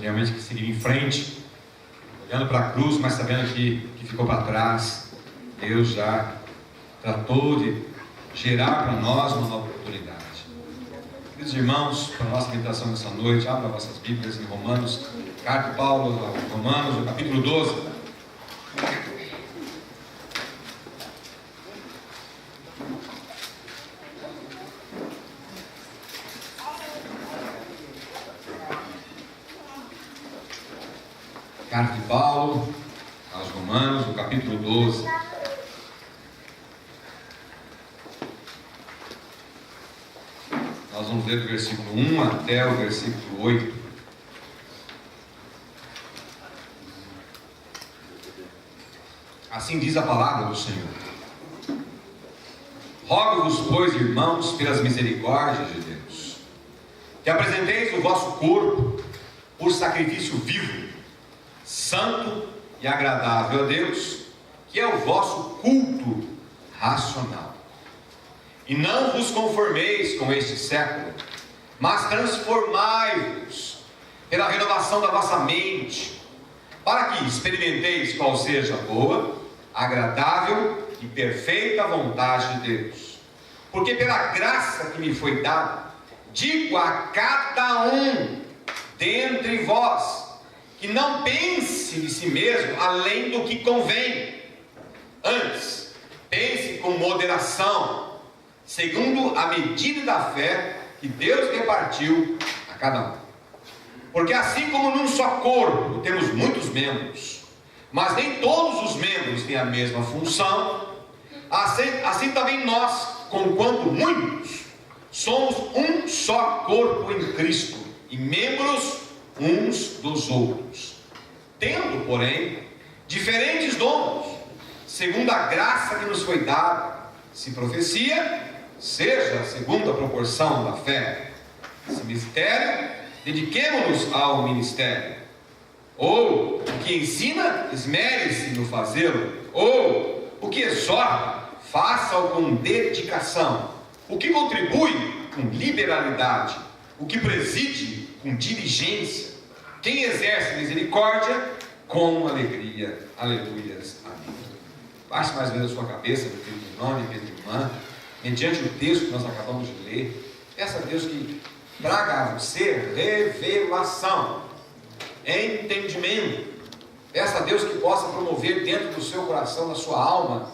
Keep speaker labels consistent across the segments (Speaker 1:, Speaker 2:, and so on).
Speaker 1: realmente que seguir em frente, olhando para a cruz, mas sabendo que ficou para trás. Deus já tratou de gerar para nós uma nova oportunidade. Queridos irmãos, para a nossa meditação nessa noite, abra vossas Bíblias em Romanos, carta de Paulo aos Romanos, no capítulo 12. Carta de Paulo aos Romanos, no capítulo 12. Nós vamos ler do versículo 1 até o versículo 8. Assim diz a palavra do Senhor: Rogo-vos, pois, irmãos, pelas misericórdias de Deus, que apresenteis o vosso corpo por sacrifício vivo, santo e agradável a Deus, que é o vosso culto racional. E não vos conformeis com este século, mas transformai-vos pela renovação da vossa mente, para que experimenteis qual seja a boa, agradável e perfeita vontade de Deus. Porque pela graça que me foi dada, digo a cada um dentre vós, que não pense de si mesmo além do que convém. Antes, pense com moderação, segundo a medida da fé que Deus repartiu a cada um. Porque assim como num só corpo temos muitos membros, mas nem todos os membros têm a mesma função, assim também nós, conquanto muitos, somos um só corpo em Cristo, e membros uns dos outros, tendo, porém, diferentes dons, segundo a graça que nos foi dada. Se profecia, seja segundo a proporção da fé. Se mistério, dediquemo-nos ao ministério. Ou o que ensina, esmere-se no fazê-lo. Ou o que exorta, faça-o com dedicação. O que contribui, com liberalidade. O que preside, com diligência. Quem exerce misericórdia, com alegria. Aleluias. Amém. Baixe mais vezes a sua cabeça, meu querido irmão, minha querida irmã, mediante o texto que nós acabamos de ler. Peça a Deus que traga a você revelação, entendimento. Peça a Deus que possa promover dentro do seu coração, da sua alma,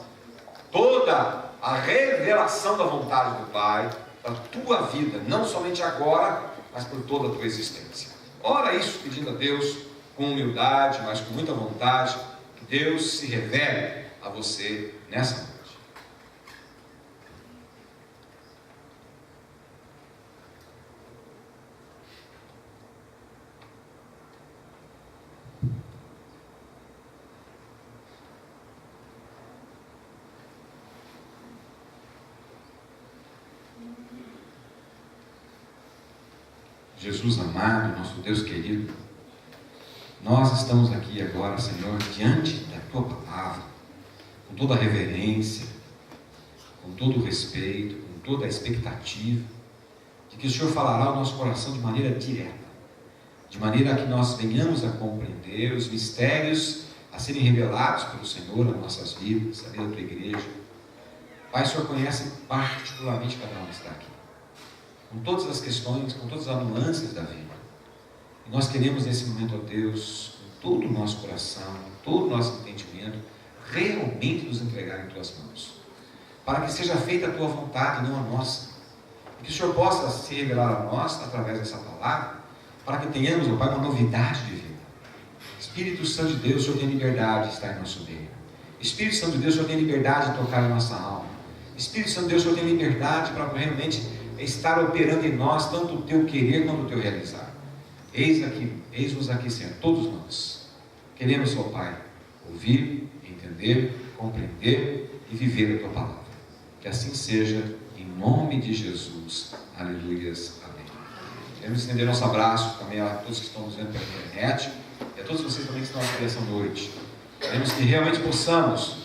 Speaker 1: toda a revelação da vontade do Pai para a tua vida, não somente agora, mas por toda a tua existência. Ora isso pedindo a Deus com humildade, mas com muita vontade, que Deus se revele a você nessa noite. Jesus amado, nosso Deus querido, nós estamos aqui agora, Senhor, diante da Tua Palavra, com toda a reverência, com todo o respeito, com toda a expectativa, de que o Senhor falará ao nosso coração de maneira direta, de maneira que nós venhamos a compreender os mistérios a serem revelados pelo Senhor nas nossas vidas, na vida da Tua igreja. Pai, o Senhor conhece particularmente cada um que está aqui, com todas as questões, com todas as nuances da vida. E nós queremos nesse momento, ó Deus, com todo o nosso coração, com todo o nosso entendimento, realmente nos entregar em Tuas mãos, para que seja feita a Tua vontade, não a nossa. E que o Senhor possa se revelar a nós através dessa palavra, para que tenhamos, ó Pai, uma novidade de vida. Espírito Santo de Deus, o Senhor tem liberdade de estar em nosso meio. Espírito Santo de Deus, o Senhor tem liberdade de tocar em nossa alma. Espírito Santo de Deus, o Senhor tem liberdade para realmente estar operando em nós tanto o Teu querer quanto o Teu realizar. Eis-nos aqui, Senhor, todos nós. Queremos, ó Pai, ouvir, entender, compreender e viver a Tua palavra. Que assim seja, em nome de Jesus. Aleluias. Amém. Queremos estender nosso abraço também a todos que estão nos vendo pela internet e a todos vocês também que estão aqui nessa noite. Queremos que realmente possamos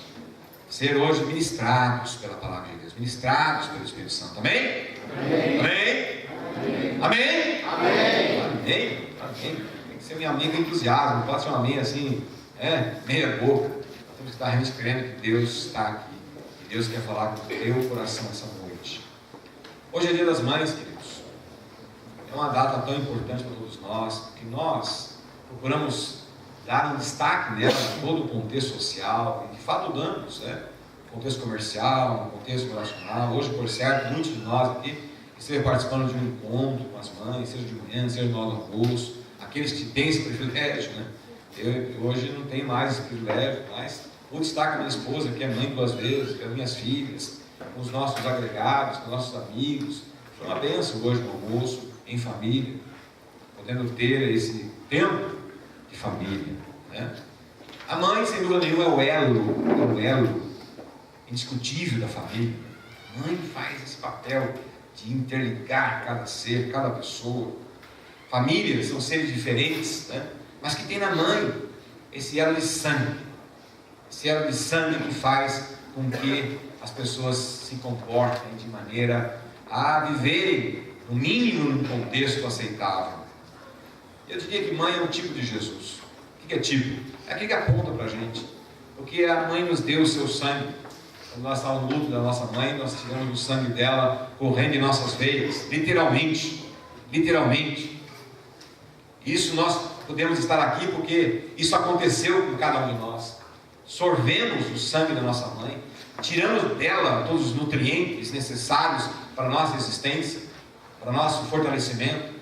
Speaker 1: ser hoje ministrados pela palavra de Deus, ministrados pelo Espírito Santo. Amém? Amém? Amém? Amém? Amém? Amém? Amém? que ser minha amiga entusiasmo, não pode ser uma amiga assim, meia boca. Temos que estar realmente crendo que Deus está aqui, que Deus quer falar com o teu coração essa noite. Hoje é dia das mães, queridos. É uma data tão importante para todos nós, que nós procuramos dar um destaque nela em todo o contexto social, e de fato damos, no contexto comercial, no contexto relacional. Hoje, por certo, muitos de nós aqui estejam participando de um encontro com as mães, seja de manhã, seja no almoço, aqueles que têm esse privilégio, né? Eu hoje não tenho mais esse privilégio, mas o destaque da minha esposa, que é mãe 2 vezes, que é minhas filhas, com os nossos agregados, com os nossos amigos. Foi uma bênção hoje no almoço, em família, podendo ter esse tempo de família, né? A mãe, sem dúvida nenhuma, é o elo indiscutível da família. A mãe faz esse papel de interligar cada ser, cada pessoa. Famílias são seres diferentes, né? Mas que tem na mãe esse elo de sangue. Esse elo de sangue que faz com que as pessoas se comportem de maneira a viverem, no mínimo, num contexto aceitável. Eu diria que mãe é um tipo de Jesus. O que é tipo? É aquilo que aponta para a gente. Porque a mãe nos deu o seu sangue. Quando nós estávamos no luto da nossa mãe, nós tivemos o sangue dela correndo em nossas veias. Literalmente. Literalmente. Isso nós podemos estar aqui porque isso aconteceu com cada um de nós. Sorvemos o sangue da nossa mãe, tiramos dela todos os nutrientes necessários para a nossa existência, para o nosso fortalecimento.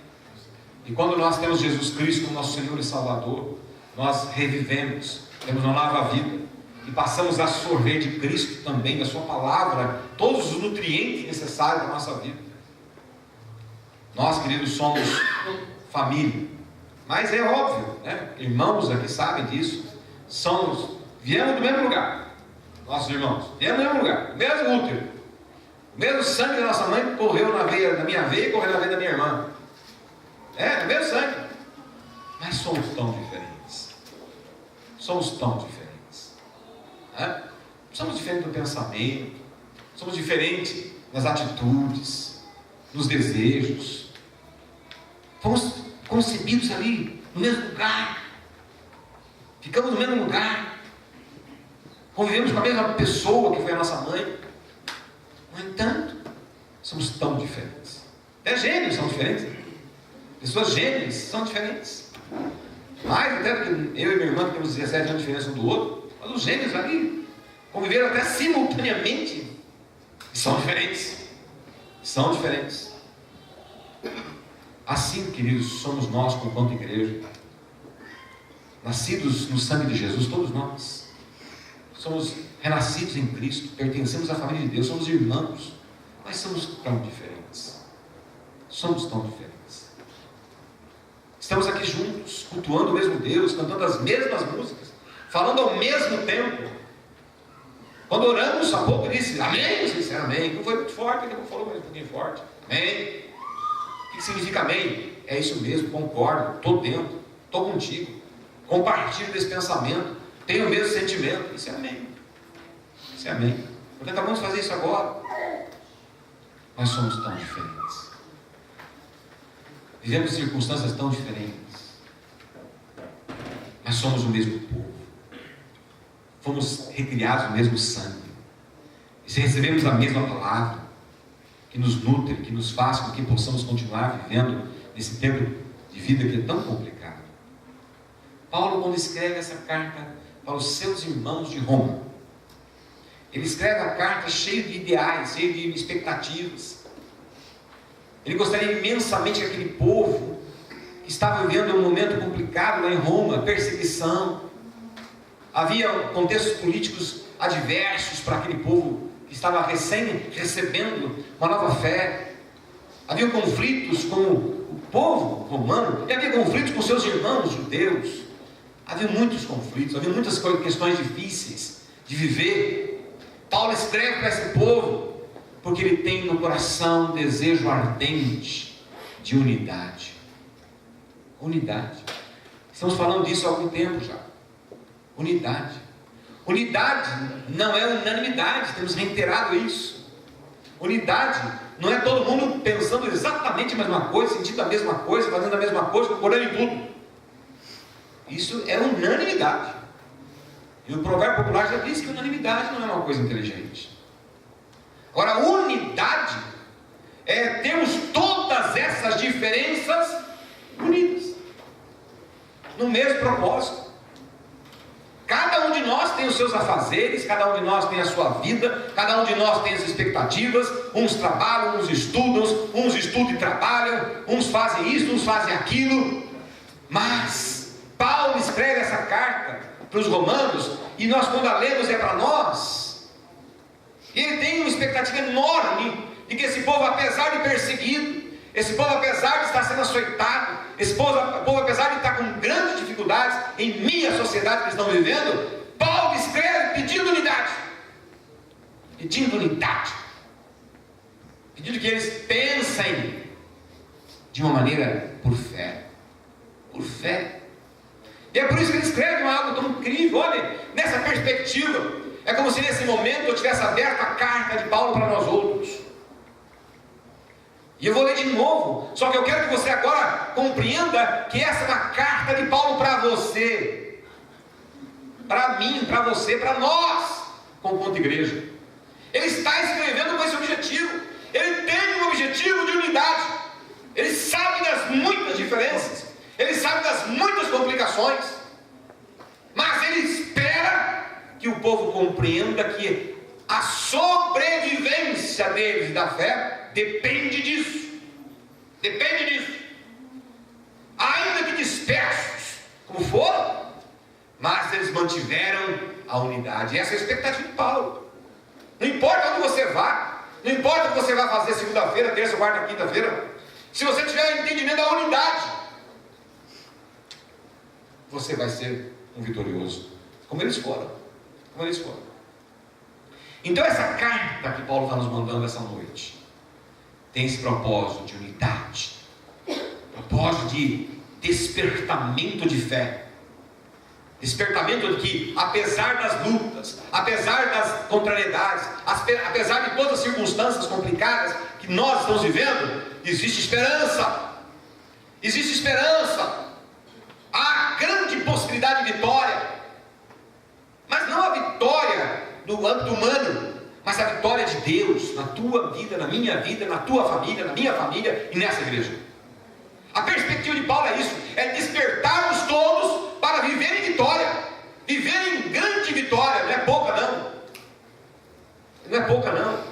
Speaker 1: E quando nós temos Jesus Cristo como nosso Senhor e Salvador, nós revivemos, temos uma nova vida e passamos a sorver de Cristo também, da sua palavra, todos os nutrientes necessários para a nossa vida. Nós, queridos, somos família. Mas é óbvio, né? Irmãos aqui sabem disso. Viemos do mesmo lugar. Nossos irmãos, viemos do mesmo lugar, o mesmo útero. O mesmo sangue da nossa mãe correu na minha veia e correu na veia da minha irmã. O mesmo sangue. Mas somos tão diferentes. Somos tão diferentes. Somos diferentes no pensamento. Somos diferentes nas atitudes, nos desejos. Fomos concebidos ali, no mesmo lugar. Ficamos no mesmo lugar. Convivemos com a mesma pessoa que foi a nossa mãe. No entanto, somos tão diferentes. Até gêmeos são diferentes. Pessoas gêmeas são diferentes. Mais até do que eu e minha irmã, que temos 17 anos de diferença um do outro. Mas os gêmeos ali conviveram até simultaneamente. E são diferentes. São diferentes. Assim, queridos, somos nós enquanto igreja. Nascidos no sangue de Jesus, todos nós. Somos renascidos em Cristo, pertencemos à família de Deus, somos irmãos, mas somos tão diferentes. Somos tão diferentes. Estamos aqui juntos, cultuando o mesmo Deus, cantando as mesmas músicas, falando ao mesmo tempo. Quando oramos, há pouco disse amém, você disse amém. Não foi muito forte, ele não falou, mas um pouquinho forte. Amém. O que significa amém? É isso mesmo, concordo, estou dentro, estou contigo, compartilho desse pensamento, tenho o mesmo sentimento. Isso é amém. Isso é amém. Portanto, acabamos de fazer isso agora. Nós somos tão diferentes. Vivemos circunstâncias tão diferentes. Mas somos o mesmo povo. Fomos recriados no mesmo sangue. E se recebemos a mesma palavra, que nos nutre, que nos faz com que possamos continuar vivendo nesse tempo de vida que é tão complicado. Paulo, quando escreve essa carta para os seus irmãos de Roma, ele escreve a carta cheio de ideais, cheio de expectativas. Ele gostaria imensamente que aquele povo que estava vivendo um momento complicado lá em Roma, perseguição, havia contextos políticos adversos para aquele povo que estava recém recebendo uma nova fé. Havia conflitos com o povo romano e havia conflitos com seus irmãos judeus. Havia muitos conflitos, havia muitas questões difíceis de viver. Paulo escreve para esse povo porque ele tem no coração um desejo ardente de unidade. Unidade. Estamos falando disso há algum tempo já. Unidade. Unidade não é unanimidade, temos reiterado isso. Unidade não é todo mundo pensando exatamente a mesma coisa, sentindo a mesma coisa, fazendo a mesma coisa, concordando em tudo. Isso é unanimidade. E o provérbio popular já diz que unanimidade não é uma coisa inteligente. Agora, unidade é termos todas essas diferenças unidas no mesmo propósito. Cada um de nós tem os seus afazeres, cada um de nós tem a sua vida, cada um de nós tem as expectativas. Uns trabalham, uns estudam e trabalham, uns fazem isso, uns fazem aquilo. Mas Paulo escreve essa carta para os romanos, e nós, quando a lemos, é para nós. Ele tem uma expectativa enorme de que esse povo, apesar de perseguido, esse povo, apesar de estar sendo açoitado, esse povo, apesar de estar com grandes dificuldades em meio à sociedade que eles estão vivendo, Paulo escreve pedindo unidade. Pedindo unidade. Pedindo que eles pensem de uma maneira por fé. Por fé. E é por isso que ele escreve algo tão incrível. Olha, nessa perspectiva, é como se nesse momento eu tivesse aberto a carta de Paulo para nós outros. E eu vou ler de novo, só que eu quero que você agora compreenda que essa é uma carta de Paulo para você, para mim, para você, para nós, como ponto de igreja. Ele está escrevendo com esse objetivo. Ele tem um objetivo de unidade. Ele sabe das muitas diferenças, ele sabe das muitas complicações, mas ele espera que o povo compreenda que a sobrevivência deles da fé depende disso. Depende disso. Ainda que dispersos, como foram, mas eles mantiveram a unidade. Essa é a expectativa de Paulo. Não importa onde você vá, não importa o que você vai fazer segunda-feira, terça, quarta, quinta-feira, se você tiver entendimento da unidade, você vai ser um vitorioso, como eles foram. Como eles foram. Então essa carta que Paulo está nos mandando essa noite tem esse propósito de unidade, propósito de despertamento de fé, despertamento de que, apesar das lutas, apesar das contrariedades, apesar de todas as circunstâncias complicadas que nós estamos vivendo, existe esperança. Existe esperança. Há grande possibilidade de vitória, mas não a vitória do âmbito humano, mas a vitória de Deus na tua vida, na minha vida, na tua família, na minha família e nessa igreja. A perspectiva de Paulo é isso, é despertarmos todos para viver em vitória, viver em grande vitória. Não é pouca não, não é pouca não.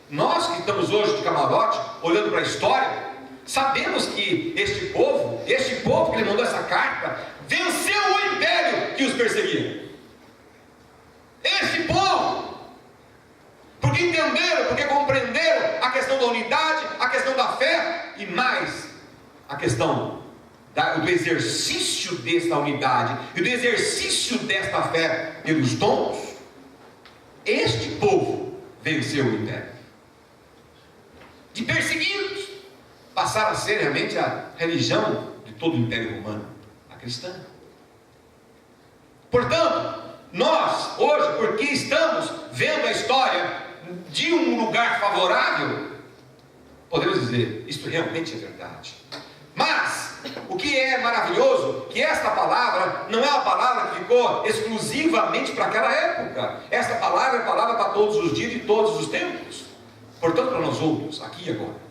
Speaker 1: Nós que estamos hoje de camarote, olhando para a história, sabemos que este povo que ele mandou essa carta, venceu o império que os perseguia. Este povo, porque entenderam, porque compreenderam a questão da unidade, a questão da fé e mais a questão do exercício desta unidade e do exercício desta fé e dos dons, este povo venceu o império. De perseguidos, passaram a ser realmente a religião de todo o Império Romano, a cristã. Portanto, nós hoje, porque estamos vendo a história de um lugar favorável, podemos dizer, isto realmente é verdade. Mas, o que é maravilhoso, que esta palavra não é uma palavra que ficou exclusivamente para aquela época. Esta palavra é palavra para todos os dias, de todos os tempos. Portanto, para nós outros, aqui e agora.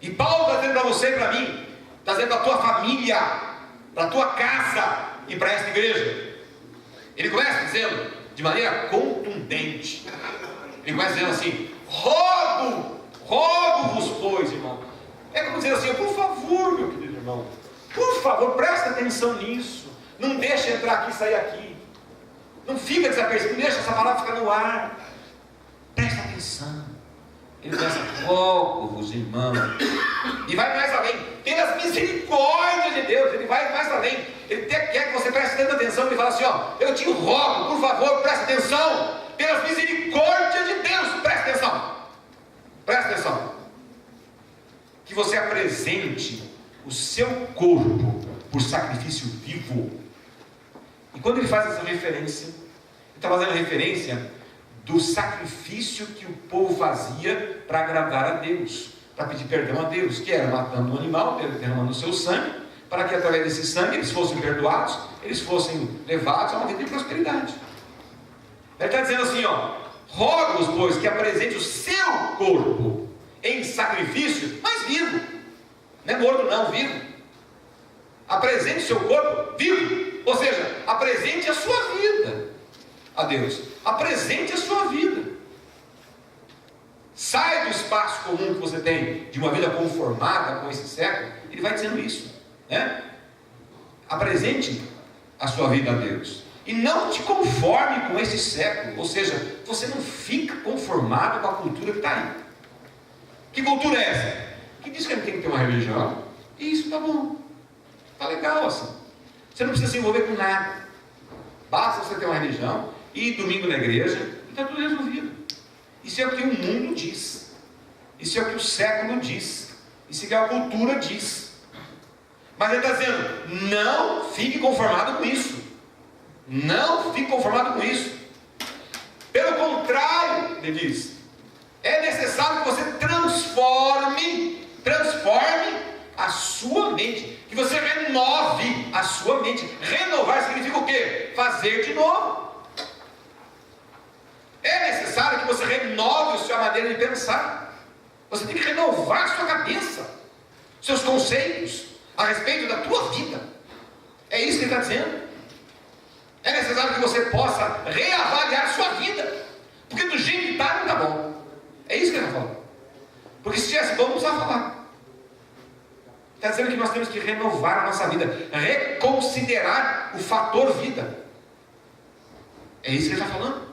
Speaker 1: E Paulo está dizendo para você e para mim, está dizendo para a tua família, para a tua casa e para esta igreja. Ele começa dizendo de maneira contundente. Ele começa dizendo assim: rogo-vos, pois, irmão. É como dizer assim: por favor, meu querido irmão, por favor, presta atenção nisso. Não deixa entrar aqui e sair aqui. Não fica desapercebido, não deixa essa palavra ficar no ar. Presta atenção. Ele começa: rogo-vos, irmão. E vai mais além. Pelas misericórdias de Deus, ele vai mais além. Ele quer que você preste tanta atenção. Ele fala assim: ó, eu te rogo, por favor, presta atenção. Pelas misericórdias de Deus, presta atenção. Presta atenção. Que você apresente o seu corpo por sacrifício vivo. E quando ele faz essa referência, ele está fazendo referência do sacrifício que o povo fazia para agradar a Deus, para pedir perdão a Deus, que era matando um animal, derramando o seu sangue, para que através desse sangue eles fossem perdoados, eles fossem levados a uma vida de prosperidade. Ele está dizendo assim, rogo-vos, pois, que apresente o seu corpo em sacrifício, mas vivo. Não é morto não, vivo. Apresente o seu corpo vivo. Ou seja, apresente a sua vida a Deus. Apresente a sua vida. Sai do espaço comum que você tem, de uma vida conformada com esse século. Ele vai dizendo isso, né? Apresente a sua vida a Deus. E não te conforme com esse século. Ou seja, você não fica conformado com a cultura que está aí. Que cultura é essa? Que diz que ele tem que ter uma religião. E isso está bom. Está legal assim. Você não precisa se envolver com nada. Basta você ter uma religião, ir domingo na igreja, e está tudo resolvido. Isso é o que o mundo diz. Isso é o que o século diz. Isso é o que a cultura diz. Mas ele está dizendo, não fique conformado com isso. Não fique conformado com isso. Pelo contrário, ele diz, é necessário que você transforme a sua mente. Que você renove a sua mente. Renovar significa o quê? Fazer de novo. É necessário que você renove a sua maneira de pensar. Você tem que renovar a sua cabeça, seus conceitos a respeito da tua vida. É isso que ele está dizendo. É necessário que você possa reavaliar a sua vida. Porque do jeito que está, não está bom. É isso que ele está falando. Porque se estivesse bom, não precisava falar. Está dizendo que nós temos que renovar a nossa vida. Reconsiderar o fator vida. É isso que ele está falando.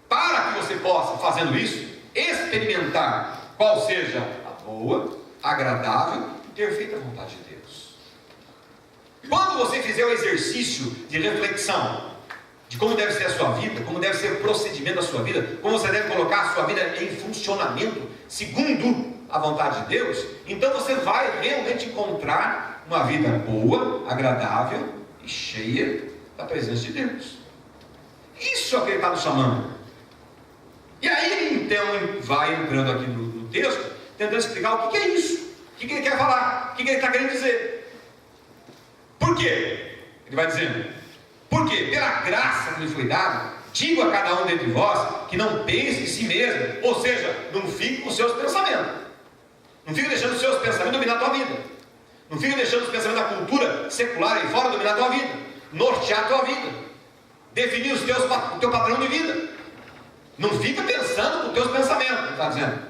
Speaker 1: Para que você possa, fazendo isso, experimentar qual seja a boa, agradável e perfeita vontade de Deus. Quando você fizer o exercício de reflexão de como deve ser a sua vida, como deve ser o procedimento da sua vida, como você deve colocar a sua vida em funcionamento segundo a vontade de Deus, então você vai realmente encontrar uma vida boa, agradável e cheia da presença de Deus. Isso é o que ele está nos chamando. E aí ele então vai entrando aqui no texto, tentando explicar o que é isso, o que ele quer falar, o que ele está querendo dizer. Por quê? Ele vai dizendo, porque pela graça que lhe foi dada, digo a cada um dentre vós que não pense em si mesmo, ou seja, não fique com os seus pensamentos, não fique deixando os seus pensamentos dominar a tua vida, não fique deixando os pensamentos da cultura secular aí fora dominar a tua vida, nortear a tua vida, definir o teu padrão de vida. Não fica pensando com os teus pensamentos, ele está dizendo.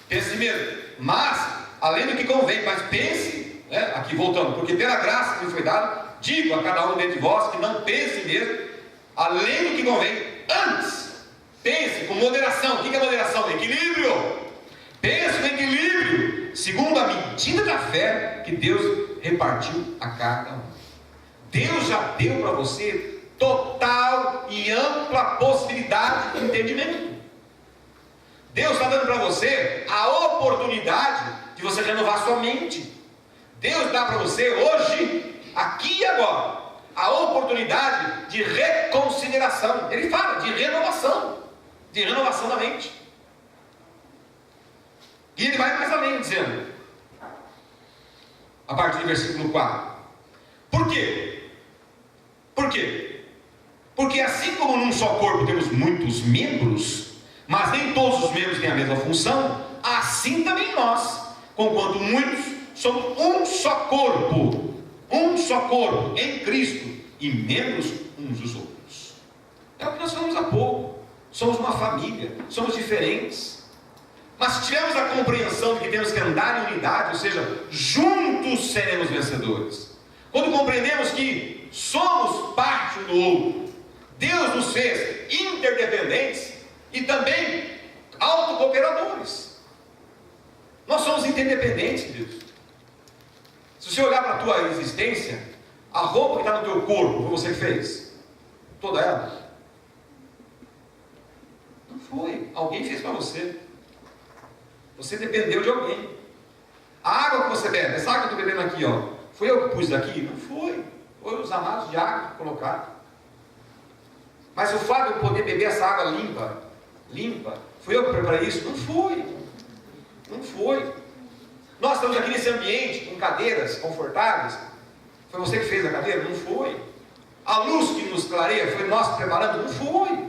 Speaker 1: Pense mesmo, mas, além do que convém, mas pense, aqui voltando, porque pela graça que me foi dada, digo a cada um dentre vós que não pense mesmo, além do que convém, antes, pense com moderação. O que é moderação? Equilíbrio. Pense no equilíbrio, segundo a medida da fé que Deus repartiu a cada um. Deus já deu para você total e ampla possibilidade de entendimento. Deus está dando para você a oportunidade de você renovar sua mente. Deus dá para você hoje, aqui e agora, a oportunidade de reconsideração. Ele fala de renovação da mente. E ele vai mais além dizendo, a partir do versículo 4, por quê? Por quê? Porque assim como num só corpo temos muitos membros, mas nem todos os membros têm a mesma função, assim também nós, conquanto muitos, somos um só corpo em Cristo, e membros uns dos outros. É o que nós falamos há pouco. Somos uma família, somos diferentes. Mas se tivermos a compreensão de que temos que andar em unidade, ou seja, juntos seremos vencedores. Quando compreendemos que somos parte um do outro, Deus nos fez interdependentes e também autocooperadores. Nós somos interdependentes, Deus. Se você olhar para a tua existência, a roupa que está no teu corpo, foi você que fez? Toda ela? Não foi. Alguém fez para você. Você dependeu de alguém. A água que você bebe, essa água que eu estou bebendo aqui, foi eu que pus daqui? Não foi. Foi os amados de água que colocaram. Mas o fato de eu poder beber essa água limpa, foi eu que preparei isso? Não foi. Não foi. Nós estamos aqui nesse ambiente, com cadeiras confortáveis. Foi você que fez a cadeira? Não foi. A luz que nos clareia, foi nós preparando? Não foi.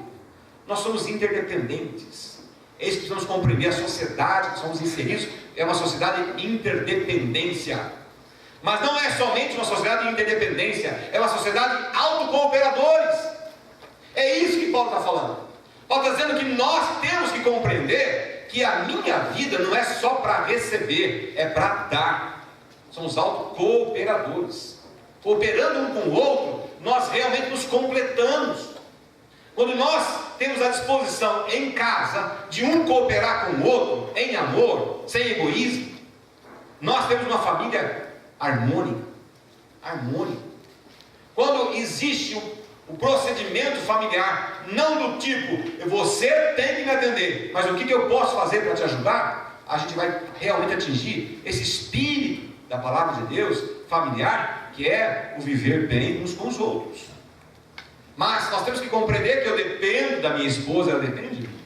Speaker 1: Nós somos interdependentes. É isso que precisamos compreender. A sociedade que somos inseridos é uma sociedade de interdependência. Mas não é somente uma sociedade de interdependência, é uma sociedade de autocooperadores. É isso que Paulo está falando. Paulo está dizendo que nós temos que compreender que a minha vida não é só para receber, é para dar. Somos autocooperadores. Cooperando um com o outro, nós realmente nos completamos. Quando nós temos a disposição em casa de um cooperar com o outro, em amor, sem egoísmo, nós temos uma família harmônica. Quando existe o procedimento familiar, não do tipo, você tem que me atender, mas o que eu posso fazer para te ajudar? A gente vai realmente atingir esse espírito da palavra de Deus, familiar, que é o viver bem uns com os outros. Mas nós temos que compreender que eu dependo da minha esposa, ela depende de mim.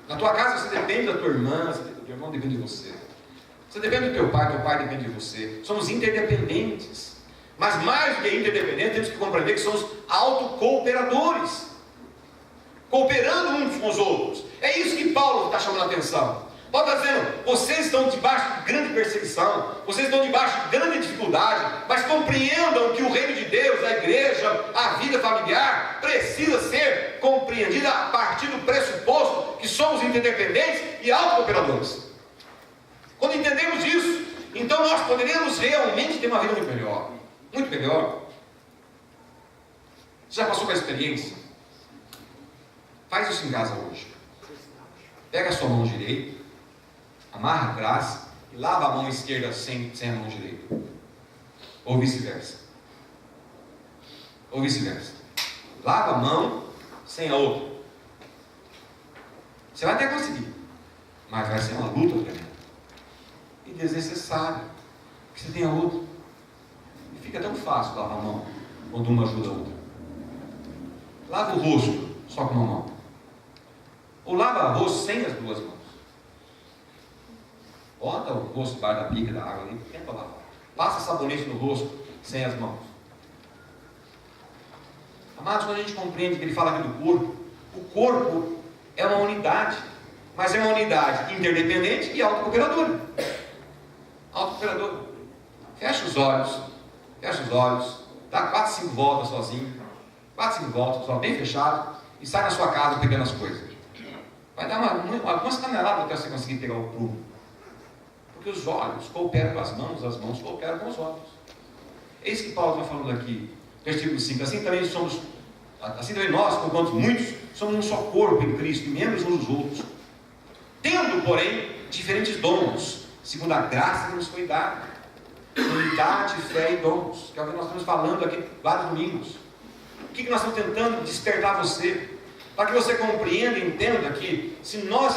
Speaker 1: Na tua casa você depende da tua irmã, o teu irmão depende de você. Você depende do teu pai depende de você. Somos interdependentes. Mas mais do que interdependentes, temos que compreender que somos autocooperadores. Cooperando uns com os outros. É isso que Paulo está chamando a atenção. Paulo está dizendo, vocês estão debaixo de grande perseguição, vocês estão debaixo de grande dificuldade, mas compreendam que o reino de Deus, a igreja, a vida familiar, precisa ser compreendida a partir do pressuposto que somos interdependentes e autocooperadores. Quando entendemos isso, então nós poderíamos realmente ter uma vida muito melhor. Muito melhor. Você já passou por a experiência? Faz isso em casa hoje. Pega a sua mão direita, amarra atrás e lava a mão esquerda sem a mão direita. Ou vice-versa. Lava a mão sem a outra. Você vai até conseguir, mas vai ser uma luta tremenda. E desnecessário. Porque você tem a outra. E fica tão fácil lavar a mão quando uma ajuda a outra. Lava o rosto só com uma mão. Ou lava o rosto sem as duas mãos. Bota o rosto debaixo da pica da água ali, tenta lavar. Passa sabonete no rosto sem as mãos. Amados, quando a gente compreende que ele fala aqui do corpo, o corpo é uma unidade, mas é uma unidade interdependente e autocooperadora. Fecha os olhos, dá 4, 5 voltas sozinho, 4, 5 voltas, só bem fechado, e sai na sua casa pegando as coisas. Vai dar algumas caneladas até você conseguir pegar o prumo. Porque os olhos cooperam com as mãos cooperam com os olhos. É isso que Paulo está falando aqui, versículo 5. Assim também nós, quanto muitos, somos um só corpo em Cristo, membros uns dos outros. Tendo, porém, diferentes dons, segundo a graça que nos foi dada. Unidade, fé e dons, que é o que nós estamos falando aqui vários domingos. O que nós estamos tentando despertar você? Para que você compreenda e entenda que se nós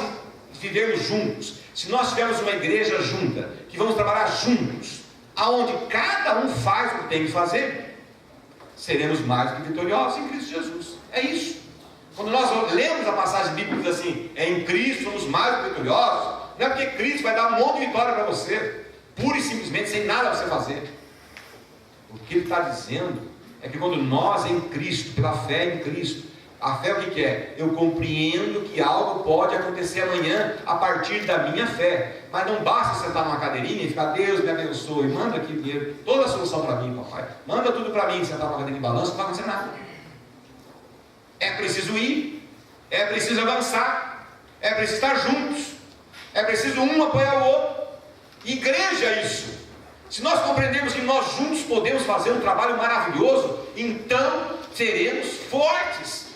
Speaker 1: vivermos juntos, se nós tivermos uma igreja junta, que vamos trabalhar juntos, aonde cada um faz o que tem que fazer, seremos mais do que vitoriosos em Cristo Jesus. É isso. Quando nós lemos a passagem bíblica que diz assim, é em Cristo somos mais do que vitoriosos, não é porque Cristo vai dar um monte de vitória para você, pura e simplesmente, sem nada você fazer. O que ele está dizendo é que quando nós em Cristo, pela fé em Cristo, a fé o que é? Eu compreendo que algo pode acontecer amanhã a partir da minha fé. Mas não basta sentar numa cadeirinha e ficar, Deus me abençoe, manda aqui dinheiro, toda a solução para mim, papai. Manda tudo para mim, sentar numa cadeira em balanço, não vai acontecer nada. É preciso ir, é preciso avançar, é preciso estar juntos, é preciso um apoiar o outro. Igreja é isso. Se nós compreendermos que nós juntos podemos fazer um trabalho maravilhoso, então seremos fortes.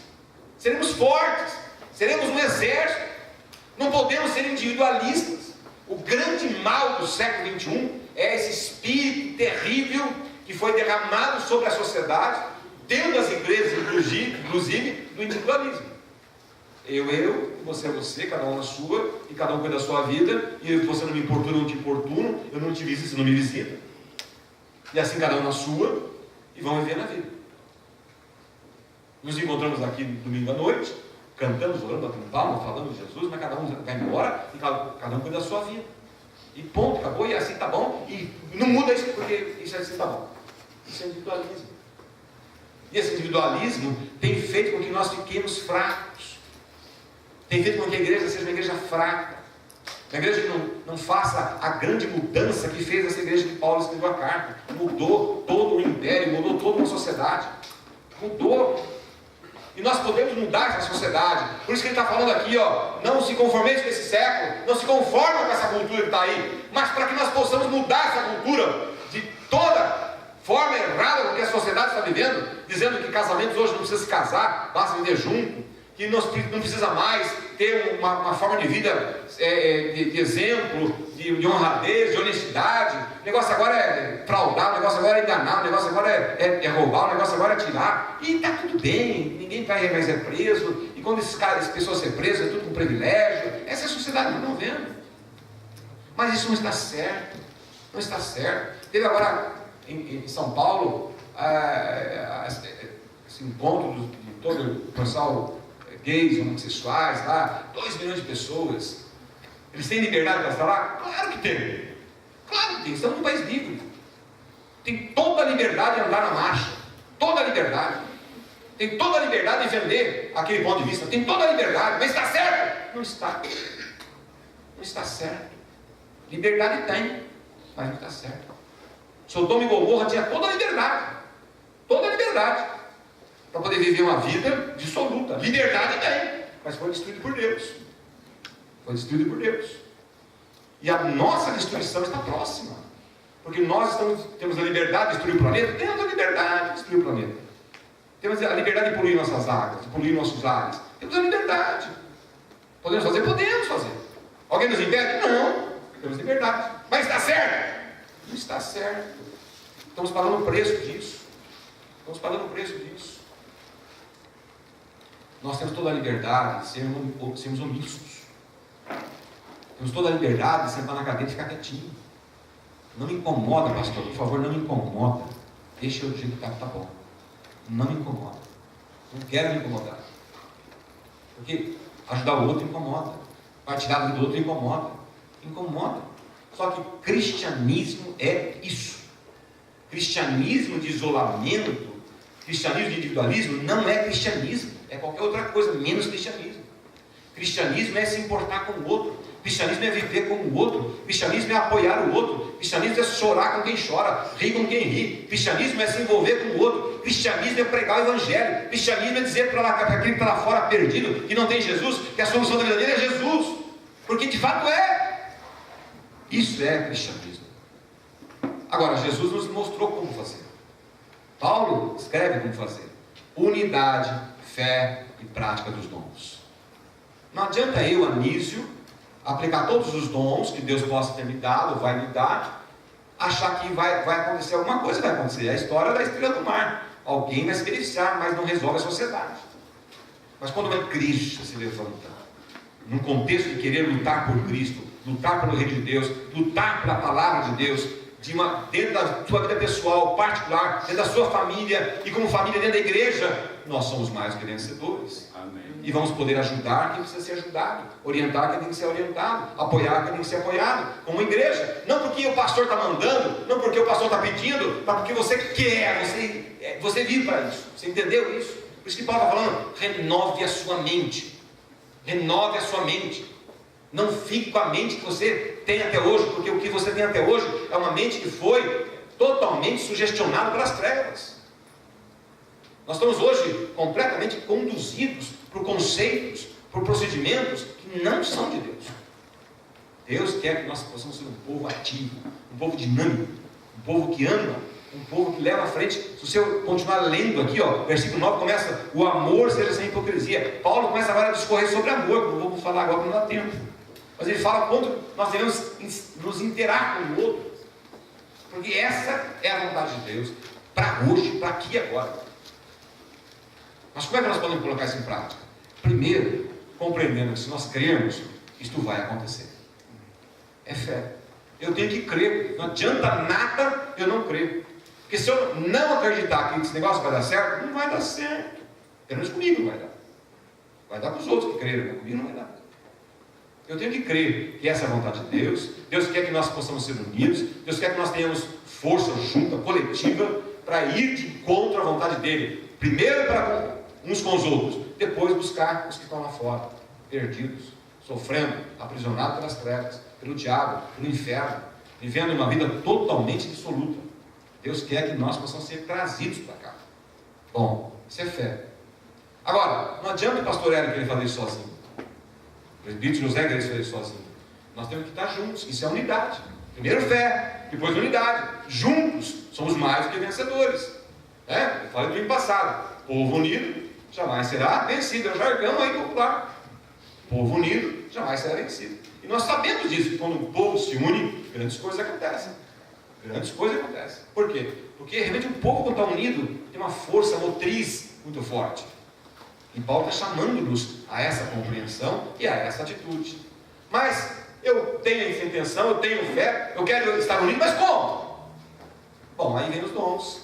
Speaker 1: Seremos um exército. Não podemos ser individualistas. O grande mal do século XXI é esse espírito terrível que foi derramado sobre a sociedade, dentro das igrejas, inclusive do individualismo. Eu, você, cada um na sua, e cada um cuida da sua vida, e você não me importuna, eu não te importuno, eu não te visito, você não me visita. E assim cada um na sua, e vão viver na vida. Nos encontramos aqui no domingo à noite, cantando, orando, batendo palma, falando de Jesus, mas cada um vai embora e cada um cuida da sua vida. E ponto, acabou, e assim tá bom, e não muda isso porque isso assim tá bom. Isso é individualismo. E esse individualismo tem feito com que nós fiquemos fracos. Tem feito com que a igreja seja uma igreja fraca. Uma igreja que não faça a grande mudança que fez essa igreja que Paulo escreveu a carta. Mudou todo o império, mudou toda uma sociedade. Mudou. E nós podemos mudar essa sociedade. Por isso que ele está falando aqui, ó, não se conformeis com esse século, não se conformem com essa cultura que está aí. Mas para que nós possamos mudar essa cultura de toda forma errada com que a sociedade está vivendo, dizendo que casamentos hoje não precisa se casar, basta viver junto, que não precisa mais ter uma forma de vida de exemplo, de honradez, de honestidade. O negócio agora é fraudar, o negócio agora é enganar, o negócio agora é roubar, o negócio agora é tirar. E está tudo bem, ninguém vai mais ser preso. E quando essas pessoas são presas, é tudo com privilégio. Essa é a sociedade que nós estamos vendo. Mas isso não está certo. Não está certo. Teve agora em São Paulo esse encontro de todo o pessoal gays, homossexuais lá, 2 milhões de pessoas. Eles têm liberdade para estar lá? Claro que tem. Claro que tem. Estamos num país livre. Tem toda a liberdade de andar na marcha. Toda a liberdade. Tem toda a liberdade de defender aquele ponto de vista. Tem toda a liberdade. Mas está certo? Não está. Não está certo. Liberdade tem, mas não está certo. Sodoma e Gomorra tinha toda a liberdade. Toda a liberdade. Para poder viver uma vida dissoluta. Liberdade tem, mas foi destruído por Deus. Foi destruído por Deus. E a nossa destruição está próxima. Porque nós temos a liberdade de destruir o planeta. Temos a liberdade de destruir o planeta. Temos a liberdade de poluir nossas águas, de poluir nossos ares. Temos a liberdade. Podemos fazer? Podemos fazer. Alguém nos impede? Não. Temos liberdade. Mas está certo? Não está certo. Estamos pagando o preço disso. Estamos pagando o preço disso. Nós temos toda a liberdade de sermos omissos. Temos toda a liberdade de sentar na cadeira e ficar quietinho. Não me incomoda, pastor, por favor, não me incomoda. Deixa eu do jeito que está, tá bom. Não me incomoda. Não quero me incomodar. Porque ajudar o outro incomoda. Partilhar a vida do outro incomoda. Incomoda. Só que cristianismo é isso. Cristianismo de isolamento, cristianismo de individualismo não é cristianismo. É qualquer outra coisa, menos cristianismo. Cristianismo é se importar com o outro. Cristianismo é viver com o outro. Cristianismo é apoiar o outro. Cristianismo é chorar com quem chora, rir com quem ri. Cristianismo é se envolver com o outro. Cristianismo é pregar o evangelho. Cristianismo é dizer para aquele que está lá fora perdido, que não tem Jesus, que a solução da vida dele é Jesus. Porque de fato é. Isso é cristianismo. Agora, Jesus nos mostrou como fazer. Paulo escreve como fazer. Unidade, fé e prática dos dons. Não adianta eu, Anísio, aplicar todos os dons que Deus possa ter me dado, vai me dar, achar que vai acontecer alguma coisa, vai acontecer. É a história da estrela do mar. Alguém vai se beneficiar, mas não resolve a sociedade. Mas quando uma igreja se levanta, num contexto de querer lutar por Cristo, lutar pelo reino de Deus, lutar pela palavra de Deus, dentro da sua vida pessoal, particular, dentro da sua família e como família dentro da igreja, nós somos mais que vencedores. Amém. E vamos poder ajudar quem precisa ser ajudado, orientar quem tem que ser orientado, apoiar quem tem que ser apoiado, como igreja. Não porque o pastor está mandando, não porque o pastor está pedindo, mas porque você quer, você vive para isso. Você entendeu isso? Por isso que Paulo está falando, renove a sua mente. Renove a sua mente. Não fique com a mente que você tem até hoje, porque o que você tem até hoje é uma mente que foi totalmente sugestionada pelas trevas. Nós estamos hoje completamente conduzidos por conceitos, por procedimentos que não são de Deus. Deus quer que nós possamos ser um povo ativo, um povo dinâmico, um povo que ama, um povo que leva à frente. Se você continuar lendo aqui, ó, versículo 9 começa, o amor seja sem hipocrisia. Paulo começa agora a discorrer sobre amor, que eu vou falar agora para não dar tempo. Mas ele fala quanto nós devemos nos interar com o outro. Porque essa é a vontade de Deus, para hoje, para aqui e agora. Mas como é que nós podemos colocar isso em prática? Primeiro, compreendendo que se nós crermos, isto vai acontecer. É fé. Eu tenho que crer. Não adianta nada eu não crer. Porque se eu não acreditar que esse negócio vai dar certo, não vai dar certo. Pelo menos comigo não vai dar. Vai dar para os outros que creram, comigo não vai dar. Eu tenho que crer que essa é a vontade de Deus. Deus quer que nós possamos ser unidos. Deus quer que nós tenhamos força junta, coletiva, para ir de encontro à vontade dEle. Primeiro para uns com os outros, depois buscar os que estão lá fora, perdidos, sofrendo, aprisionados pelas trevas, pelo diabo, pelo inferno, vivendo uma vida totalmente dissoluta. Deus quer que nós possamos ser trazidos para cá. Bom, isso é fé. Agora, não adianta o pastor Hélio querer fazer isso sozinho. O presbítero José querer fazer isso sozinho. Nós temos que estar juntos. Isso é unidade. Primeiro fé, depois unidade. Juntos somos mais do que vencedores. Eu falei no domingo passado. Povo unido jamais será vencido. É um jargão aí popular. Povo unido jamais será vencido. E nós sabemos disso, que quando o povo se une, grandes coisas acontecem. Grandes coisas acontecem. Por quê? Porque realmente o povo, quando está unido, tem uma força motriz muito forte. E Paulo está chamando-nos a essa compreensão e a essa atitude. Mas eu tenho essa intenção, eu tenho fé, eu quero estar unido, mas como? Bom, aí vem os dons.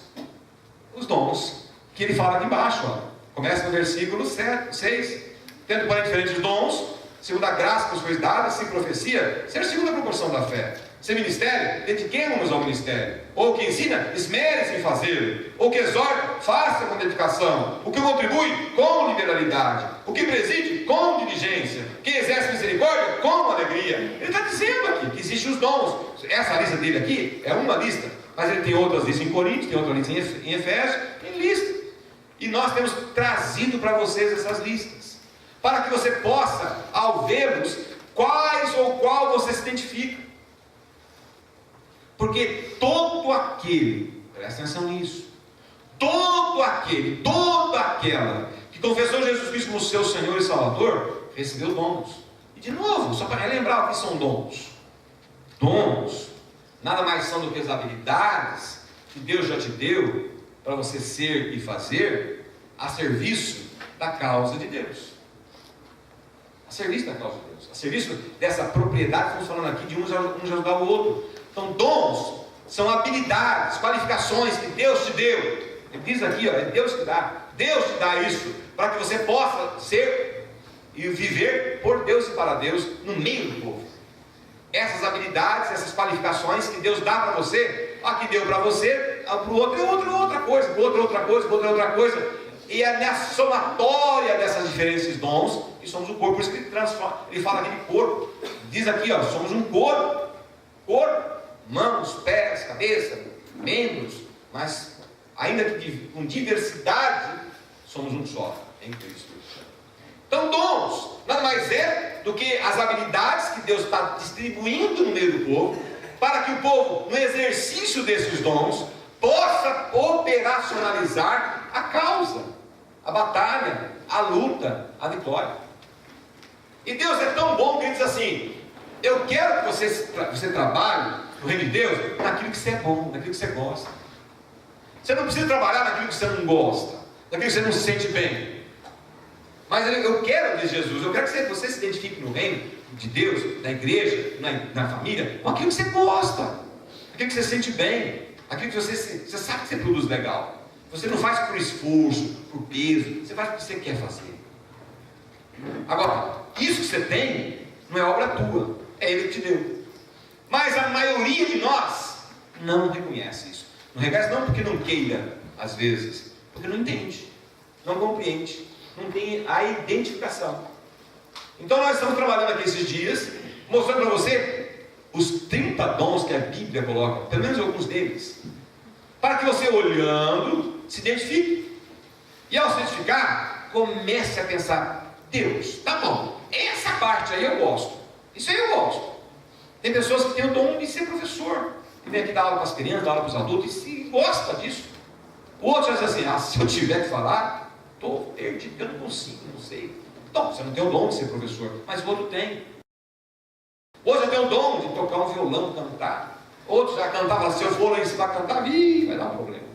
Speaker 1: Os dons que ele fala aqui embaixo. Começa no versículo 6. Tendo, porém, diferentes dons, segundo a graça que nos foi dada, se profecia, ser segundo a proporção da fé. Se ministério, dediquemos-nos ao ministério. Ou que ensina, esmere-se em fazê-lo. Ou que exorta, faça com dedicação. O que contribui, com liberalidade. O que preside, com diligência. Quem exerce misericórdia, com alegria. Ele está dizendo aqui que existem os dons. Essa lista dele aqui é uma lista. Mas ele tem outras listas em Coríntios, tem outra lista em Efésios, tem lista. E nós temos trazido para vocês essas listas. Para que você possa, ao vê-los, quais ou qual você se identifica. Porque todo aquele, presta atenção nisso, todo aquele, toda aquela que confessou Jesus Cristo como seu Senhor e Salvador, recebeu dons. E de novo, só para relembrar o que são dons. Dons, nada mais são do que as habilidades que Deus já te deu para você ser e fazer a serviço da causa de Deus. A serviço da causa de Deus. A serviço dessa propriedade, estamos falando aqui de um ajudar o outro. Então, dons são habilidades, qualificações que Deus te deu. Ele diz aqui, é Deus que dá. Deus te dá isso para que você possa ser e viver por Deus e para Deus no meio do povo. Essas habilidades, essas qualificações que Deus dá para você, aqui deu para você, para o outro é outra coisa, para o outro outra coisa, para o outro outra coisa. E é na somatória dessas diferentes dons que somos um corpo. Por isso que ele fala aqui de corpo. Diz aqui, somos um corpo. Corpo. Mãos, pés, cabeça, membros, mas ainda que com diversidade, somos um só em Cristo. Então, dons nada mais é do que as habilidades que Deus está distribuindo no meio do povo, para que o povo, no exercício desses dons, possa operacionalizar a causa, a batalha, a luta, a vitória. E Deus é tão bom que Ele diz assim: eu quero que você trabalhe no reino de Deus, naquilo que você é bom, naquilo que você gosta. Você não precisa trabalhar naquilo que você não gosta, naquilo que você não se sente bem. Mas eu quero, diz Jesus, eu quero que você se identifique no reino de Deus, na igreja, na família, com aquilo que você gosta, aquilo que você sente bem, aquilo que você sabe que você produz legal. Você não faz por esforço, por peso, você faz porque você quer fazer. Agora, isso que você tem não é obra tua, é Ele que te deu. Mas a maioria de nós não reconhece isso. Não reconhece não porque não queira, às vezes, porque não entende, não compreende, não tem a identificação. Então nós estamos trabalhando aqui esses dias, mostrando para você os 30 dons que a Bíblia coloca, pelo menos alguns deles, para que você, olhando, se identifique. E ao se identificar, comece a pensar: Deus, tá bom, essa parte aí eu gosto, isso aí eu gosto. Tem pessoas que têm o dom de ser professor, que vem aqui dar aula para as crianças, dar aula para os adultos, e se gosta disso. O outro já diz assim: se eu tiver que falar, estou perdido, eu não consigo, não sei. Então, você não tem o dom de ser professor, mas o outro tem. O outro já tem o dom de tocar um violão, cantar. Outro já cantava: se eu for lá em cima cantar, vai dar um problema.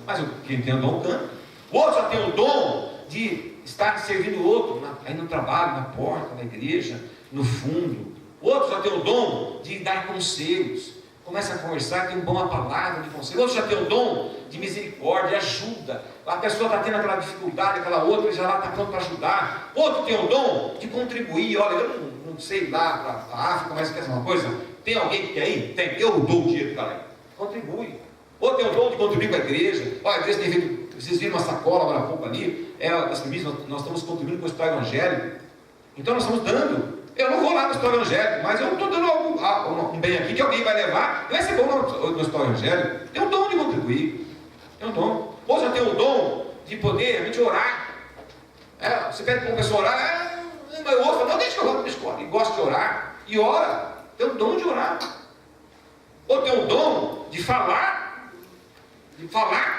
Speaker 1: Mas quem tem o dom canta. O outro já tem o dom de estar servindo o outro, aí no trabalho, na porta, na igreja, no fundo. Outros já têm o dom de dar conselhos, começa a conversar, tem uma palavra de conselho. Outro já tem o dom de misericórdia, de ajuda. A pessoa está tendo aquela dificuldade, aquela outra, ele já lá está pronto para ajudar. Outro tem o dom de contribuir. Olha, eu não sei lá para a África, mas quer dizer uma coisa? Tem alguém que quer ir? Tem. Eu dou o dinheiro para ir. Contribui. Outro tem o dom de contribuir com a igreja. Olha, a igreja tem feito, vocês viram uma sacola agora há pouco ali, nós estamos contribuindo com o hospital evangélico. Então nós estamos dando. Eu não vou lá no hospital evangélico, mas eu estou dando um bem aqui que alguém vai levar. Vai ser bom no hospital evangélico. Tem o dom de contribuir. Tem o dom. Ou já tem o dom de poder a gente orar. Você pede para uma pessoa orar, mas o outro fala, não, deixa que eu oro, e gosta de orar, e ora. Tem o dom de orar. Ou tem o dom de falar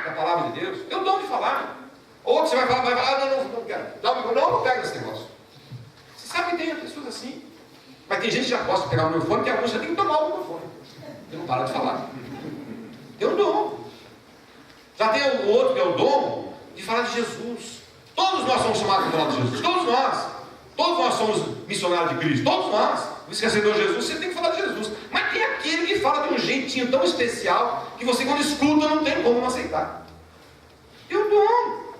Speaker 1: da palavra de Deus. Tem o dom de falar. Outro você vai falar, não quero. Não pega esse negócio. Você sabe que tem pessoas assim. Mas tem gente que já gosta de pegar o microfone, tem alguns que já tem que tomar o microfone. Ele não para de falar. Tem o dom. Já tem o outro que é o dom de falar de Jesus. Todos nós somos chamados para falar de Jesus. Todos nós. Todos nós somos missionários de Cristo. Todos nós. Você que aceitou Jesus, você tem que falar de Jesus. Mas tem aquele que fala de um jeitinho tão especial que você, quando escuta, não tem como não aceitar. Tem o dom.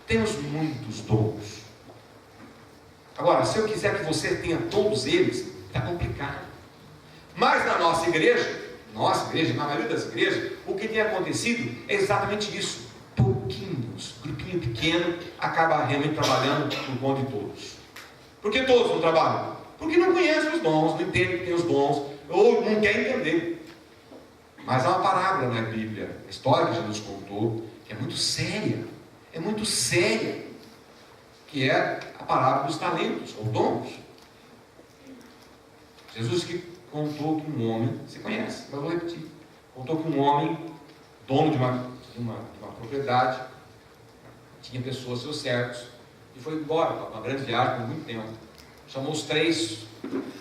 Speaker 1: Temos muitos dons. Agora, se eu quiser que você tenha todos eles, está complicado. Mas na nossa igreja, na maioria das igrejas, o que tem acontecido é exatamente isso. Pouquinhos, grupinho pequeno, acaba realmente trabalhando por conta de todos. Por que todos não trabalham? Porque não conhecem os dons, não entendem que tem os dons, ou não quer entender. Mas há uma parábola na Bíblia, a história que Jesus contou, que é muito séria, que é a parábola dos talentos, ou dons. Jesus que contou que um homem, você conhece, mas eu vou repetir, contou que um homem, dono de uma propriedade, tinha pessoas, seus servos, e foi embora para uma grande viagem por muito tempo. Chamou os 3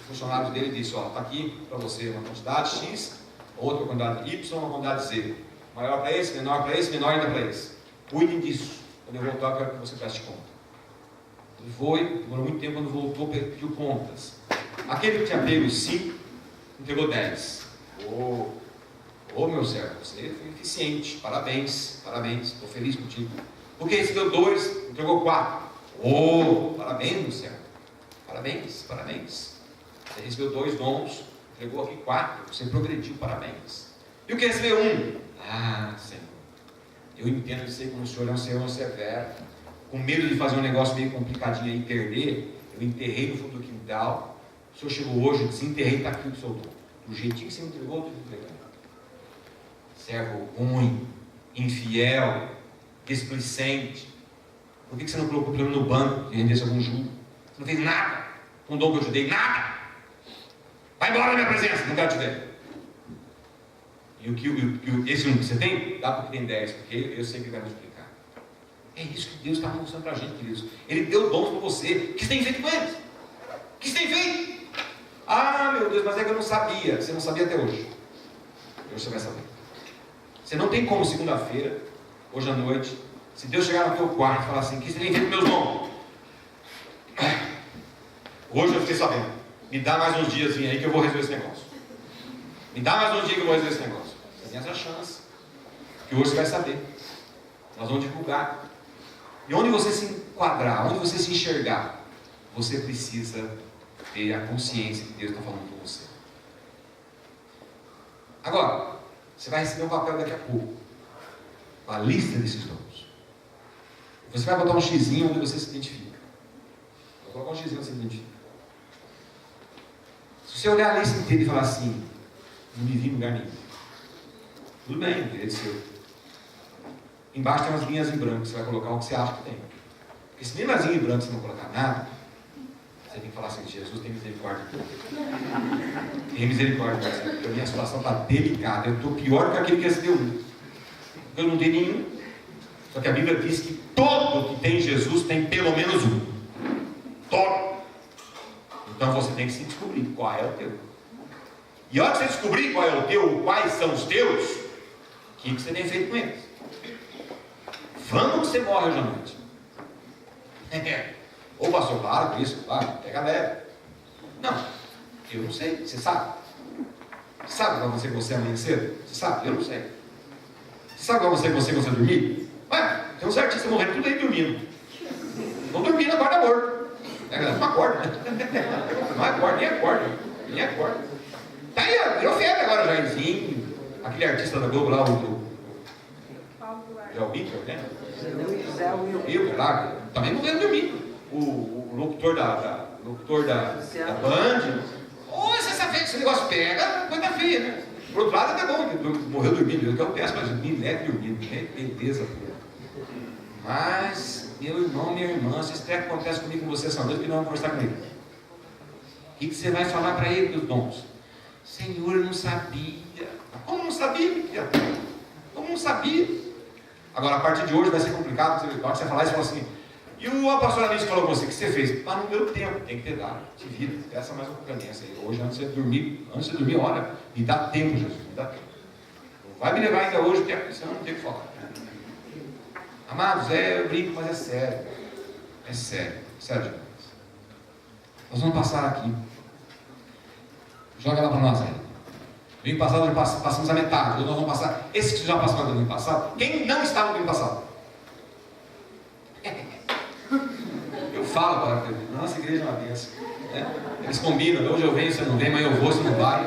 Speaker 1: funcionários dele e disse, está aqui para você uma quantidade X, outra quantidade Y, uma quantidade Z. Maior para esse, menor para esse, menor ainda para esse. Cuidem disso. Quando eu voltar, eu quero que você preste conta. Ele foi, demorou muito tempo, quando voltou, pediu contas. Aquele que tinha pego 5, entregou 10. Meu servo, você foi eficiente, parabéns, estou feliz contigo. Porque recebeu 2, entregou 4. Parabéns, meu servo, parabéns. Você recebeu 2 dons, entregou aqui 4, você progrediu, parabéns. E o que recebeu 1? Senhor, eu entendo e sei como o Senhor é um Senhor severo. Com medo de fazer um negócio meio complicadinho aí e perder, eu enterrei no fundo do quintal. O Senhor chegou hoje, eu desenterrei, está aqui o seu dom. Do jeitinho que você me entregou, eu estou entregando. Servo ruim, infiel, displicente. Por que você não colocou problema no banco e rendesse algum juro? Você não fez nada com o dom que eu te dei, nada. Vai embora da minha presença, não quero te ver. E esse 1 que você tem, dá porque tem 10, porque eu sei que ele vai me explicar. É isso que Deus está mostrando para a gente, queridos. Ele deu dons para você. O que você tem feito com eles? O que você tem feito? Meu Deus, mas é que eu não sabia. Você não sabia até hoje. Hoje você vai saber. Você não tem como segunda-feira, hoje à noite, se Deus chegar no teu quarto e falar assim, o que você tem feito com meus dons? Hoje eu fiquei sabendo. Me dá mais uns dias aí que eu vou resolver esse negócio. Me dá mais uns dias que eu vou resolver esse negócio. Você tem essa chance. Que hoje você vai saber. Nós vamos divulgar. E onde você se enquadrar, onde você se enxergar, você precisa ter a consciência que Deus está falando com você. Agora, você vai receber um papel daqui a pouco. A lista desses dons. Você vai botar um xizinho onde você se identifica. Vou colocar um xizinho onde você se identifica. Se você olhar a lista inteira e falar assim, não me vi em lugar nenhum. Tudo bem, direito seu. Embaixo tem umas linhas em branco, você vai colocar o que você acha que tem. Porque se nem nas linhas em branco você não colocar nada, você tem que falar assim, Jesus tem misericórdia. Tem misericórdia, porque a minha situação está delicada. Eu estou pior que aquele que recebeu um. Eu não tenho nenhum. Só que a Bíblia diz que todo que tem Jesus tem pelo menos um. Todo. Então você tem que se descobrir qual é o teu. E a hora que você descobrir qual é o teu, quais são os teus, o que você tem feito com eles? Vamos que você morre hoje à noite. Ô pastor, para com isso, para, pega leve. Não, eu não sei, você sabe. Sabe o que vai acontecer com você amanhã cedo? Você sabe? Eu não sei. Sabe o que vai acontecer com você quando você dormir? Ué, tem uns artistas morrendo tudo aí dormindo. Não dormindo, acorda morto. Não acorda, né? Não acorda, nem acorda. Tá aí, ó, virou febre agora, Jairzinho. Aquele artista da Globo lá, o Wilker, né? Wilker lá, também morrendo dormindo. O locutor da Band. Esse negócio pega, coisa feia, né? Por outro lado, até bom, morreu dormindo, eu peço, mas me leve dormindo, né? Beleza, pô. Mas, meu irmão, minha irmã, se isso acontece comigo com você essa noite, que não vão conversar comigo. O que você vai falar para ele dos dons? Senhor, eu não sabia. Como não sabia, filha? Como não sabia? Agora, a partir de hoje vai ser complicado, você falar isso e falar assim, e o pastor Anísio falou com você, o que você fez? Mas não deu tempo, tem que ter dado, te vira, peça mais uma conveniência aí. Hoje, antes de você dormir, olha, me dá tempo, Jesus, me dá tempo. Não vai me levar ainda hoje, porque senão não tem o que falar. Amados, eu brinco, mas é sério. É sério, sério demais. Nós vamos passar aqui. Joga lá para nós aí. Domingo passado nós passamos a metade. Hoje nós vamos passar. Esses que já passaram no domingo passado, quem não estava no domingo passado? Eu falo para ele, nossa igreja é uma bênção. Eles combinam, hoje eu venho, você não vem, amanhã eu vou, você não vai.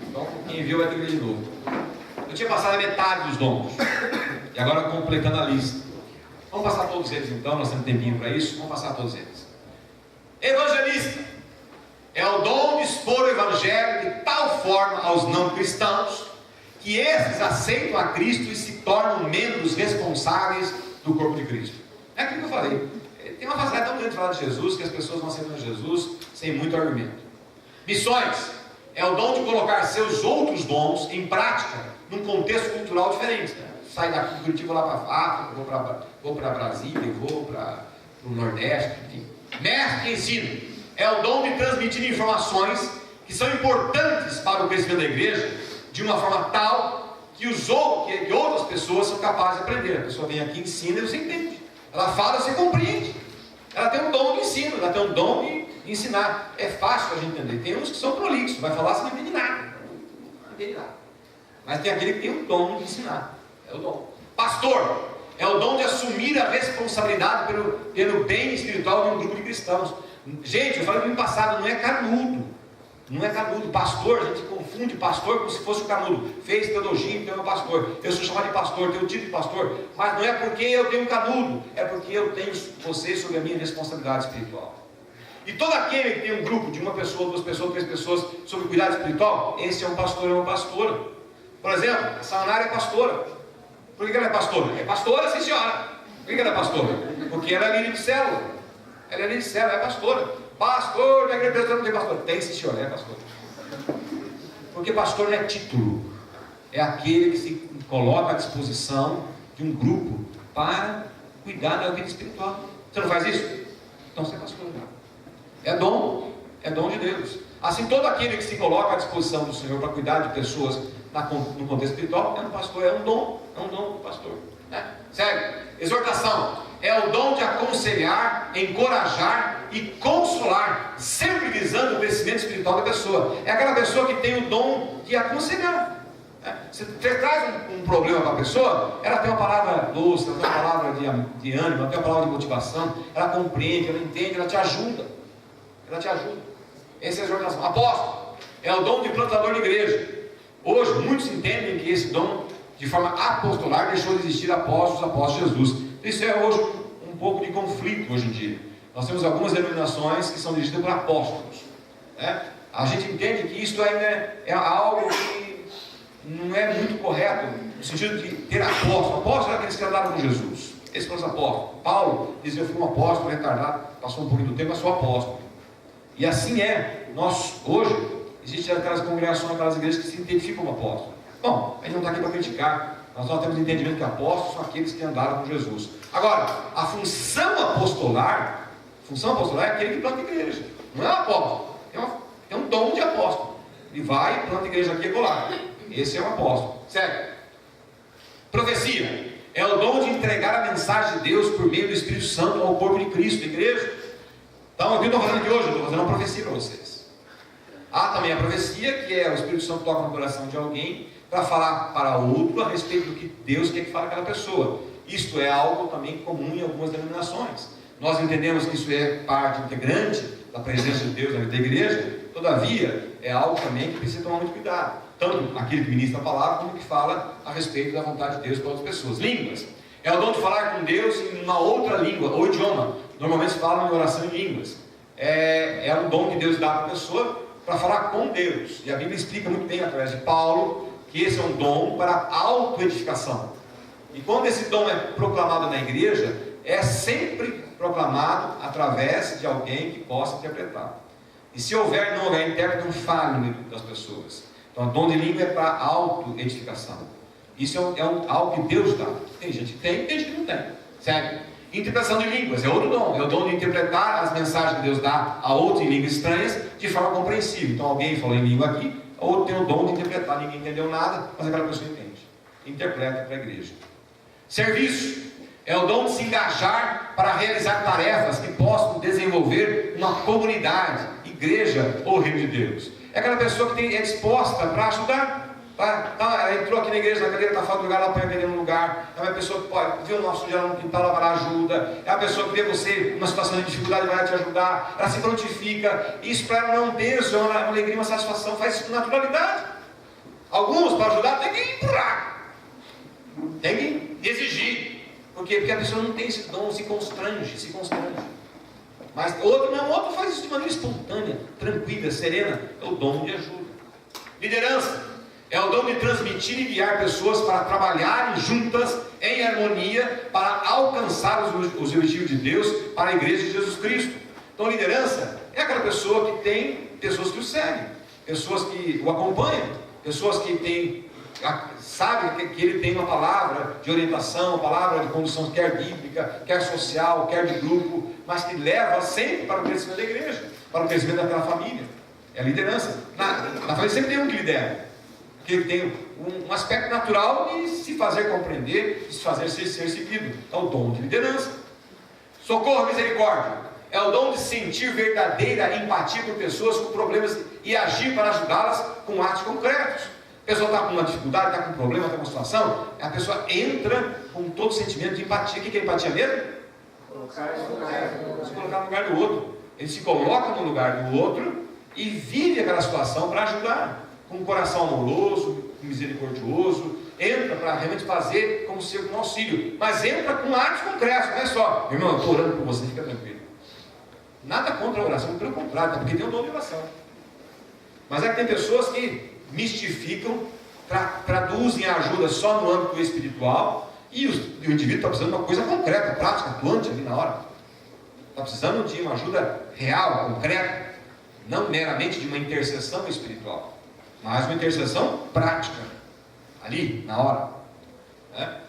Speaker 1: Então, quem viu vai ter que vir de novo. Eu tinha passado a metade dos dons. E agora completando a lista. Vamos passar todos eles então, nós temos tempinho para isso. Vamos passar todos eles. Evangelista é o dom de expor o Evangelho de tal forma aos não cristãos que esses aceitam a Cristo e se tornam membros responsáveis do corpo de Cristo. É aquilo que eu falei. Tem uma facilidade tão grande de falar de Jesus que as pessoas vão aceitando Jesus sem muito argumento. Missões é o dom de colocar seus outros dons em prática num contexto cultural diferente. Sai daqui de Curitiba, vou lá para a África, vou para Brasília, vou para o Nordeste, enfim. Mestre de ensino é o dom de transmitir informações que são importantes para o crescimento da igreja de uma forma tal que outras pessoas são capazes de aprender. A pessoa vem aqui, ensina e você entende. Ela fala, você compreende. Ela tem um dom de ensino, ela tem um dom de ensinar. É fácil a gente entender. Tem uns que são prolixos, vai falar, você não entende nada. Não entende nada. Mas tem aquele que tem o dom de ensinar. É o dom. Pastor é o dom de assumir a responsabilidade pelo bem espiritual de um grupo de cristãos. Gente, eu falei no ano passado, não é canudo. Não é canudo. Pastor, a gente confunde pastor como se fosse o canudo. Fez teologia, então é pastor. Eu sou chamado de pastor, tenho o título de pastor. Mas não é porque eu tenho um canudo, é porque eu tenho você sob a minha responsabilidade espiritual. E todo aquele que tem um grupo de uma pessoa, 2 pessoas, 3 pessoas sob cuidado espiritual, esse é um pastor ou uma pastora. Por exemplo, a Sayonara é pastora. Por que ela é pastora? É pastora, sim senhora. Por que ela é pastora? Porque ela é líder de célula. Ela é líder de célula, é pastora. Pastor, na igreja não tem pastor. Tem sim senhora, é pastor. Porque pastor não é título. É aquele que se coloca à disposição de um grupo para cuidar da vida espiritual. Você não faz isso? Então você é pastor. É dom de Deus. Assim, todo aquele que se coloca à disposição do Senhor para cuidar de pessoas no contexto espiritual, é um pastor, é um dom do pastor. Sério, exortação é o dom de aconselhar, encorajar e consolar, sempre visando o crescimento espiritual da pessoa. É aquela pessoa que tem o dom de aconselhar. Você traz um problema para a pessoa, ela tem uma palavra doce, ela tem uma palavra de ânimo, ela tem uma palavra de motivação, ela compreende, ela entende, ela te ajuda. Ela te ajuda. Essa é a exortação. Apóstolo é o dom de plantador de igreja. Hoje, muitos entendem que esse dom, de forma apostolar, deixou de existir após Jesus. Isso é hoje um pouco de conflito hoje em dia. Nós temos algumas denominações que são dirigidas por apóstolos. A gente entende que isso ainda é algo que não é muito correto, no sentido de ter apóstolo. Apóstolo é aqueles que andaram com Jesus. Esses foram os apóstolos. Paulo dizia, eu fui um apóstolo retardado, passou um pouquinho do tempo, mas sou apóstolo. E assim é. Nós, hoje, existem aquelas congregações, aquelas igrejas que se identificam como apóstolos. Bom, a gente não está aqui para criticar. Nós temos entendimento que apóstolos são aqueles que andaram com Jesus. Agora, a função apostolar é aquele que planta igreja. Não é um apóstolo. É um dom de apóstolo. Ele vai e planta igreja aqui e acolá. Esse é um apóstolo. Certo? Profecia é o dom de entregar a mensagem de Deus por meio do Espírito Santo ao corpo de Cristo, a igreja. Então, o que eu estou fazendo aqui hoje? Eu estou fazendo uma profecia para vocês. Há também a profecia, que é o Espírito Santo toca no coração de alguém para falar para outro a respeito do que Deus quer que fale aquela pessoa. Isto é algo também comum em algumas denominações. Nós entendemos que isso é parte integrante da presença de Deus na vida da igreja, todavia é algo também que precisa tomar muito cuidado. Tanto aquele que ministra a palavra, como que fala a respeito da vontade de Deus para outras pessoas. Línguas. É o dom de falar com Deus em uma outra língua, ou idioma. Normalmente se fala em oração em línguas. É um dom que Deus dá para a pessoa para falar com Deus. E a Bíblia explica muito bem, através de Paulo, que esse é um dom para autoedificação. E quando esse dom é proclamado na igreja, é sempre proclamado através de alguém que possa interpretar. E se houver e não houver intérprete, não fale no meio das pessoas. Então, o dom de língua é para autoedificação. Isso é algo que Deus dá. Tem gente que tem gente que não tem. Certo? Interpretação de línguas é outro dom. É o dom de interpretar as mensagens que Deus dá a outros em línguas estranhas de forma compreensível. Então, alguém falou em língua aqui, outro tem o dom de interpretar. Ninguém entendeu nada, mas aquela pessoa entende. Interpreta para a igreja. Serviço é o dom de se engajar para realizar tarefas que possam desenvolver uma comunidade, igreja ou reino de Deus. É aquela pessoa que é disposta para ajudar. Ela entrou aqui na igreja, na cadeira está fora do lugar, ela põe a cadeira no lugar. É uma pessoa que pode ver o nosso sujeira no quintal, ela vai lá, ajuda. É uma pessoa que vê você numa situação de dificuldade, vai lá te ajudar. Ela se prontifica. Isso para ela não é um peso, é uma alegria, uma satisfação. Faz isso com naturalidade. Alguns, para ajudar, tem que empurrar, tem que exigir. Por quê? Porque a pessoa não tem esse dom, se constrange. Mas outro faz isso de maneira espontânea, tranquila, serena. É o dom de ajuda. Liderança é o dom de transmitir e guiar pessoas para trabalharem juntas em harmonia para alcançar os objetivos de Deus para a igreja de Jesus Cristo. Então, liderança é aquela pessoa que tem pessoas que o seguem, pessoas que o acompanham, pessoas que sabem que ele tem uma palavra de orientação, uma palavra de condução, quer bíblica, quer social, quer de grupo, mas que leva sempre para o crescimento da igreja, para o crescimento daquela família. É a liderança. Na família sempre tem um que lidera, que ele tem um aspecto natural de se fazer compreender, de se fazer ser seguido. É o dom de liderança. Socorro, misericórdia é o dom de sentir verdadeira empatia por pessoas com problemas e agir para ajudá-las com atos concretos. A pessoa está com uma dificuldade, está com um problema, está com uma situação, a pessoa entra com todo o sentimento de empatia. O que é empatia mesmo? Se colocar no lugar do outro. Ele se coloca no lugar do outro e vive aquela situação para ajudar, com um coração amoroso, misericordioso, entra para realmente fazer como se um auxílio, mas entra com atos concretos, não é só, irmão, eu estou orando por você, fica tranquilo. Nada contra a oração, pelo contrário, porque tem um dom de oração. Mas é que tem pessoas que mistificam, traduzem a ajuda só no âmbito espiritual, e o indivíduo está precisando de uma coisa concreta, prática, atuante ali na hora. Está precisando de uma ajuda real, concreta, não meramente de uma intercessão espiritual, mas uma intercessão prática, ali, na hora.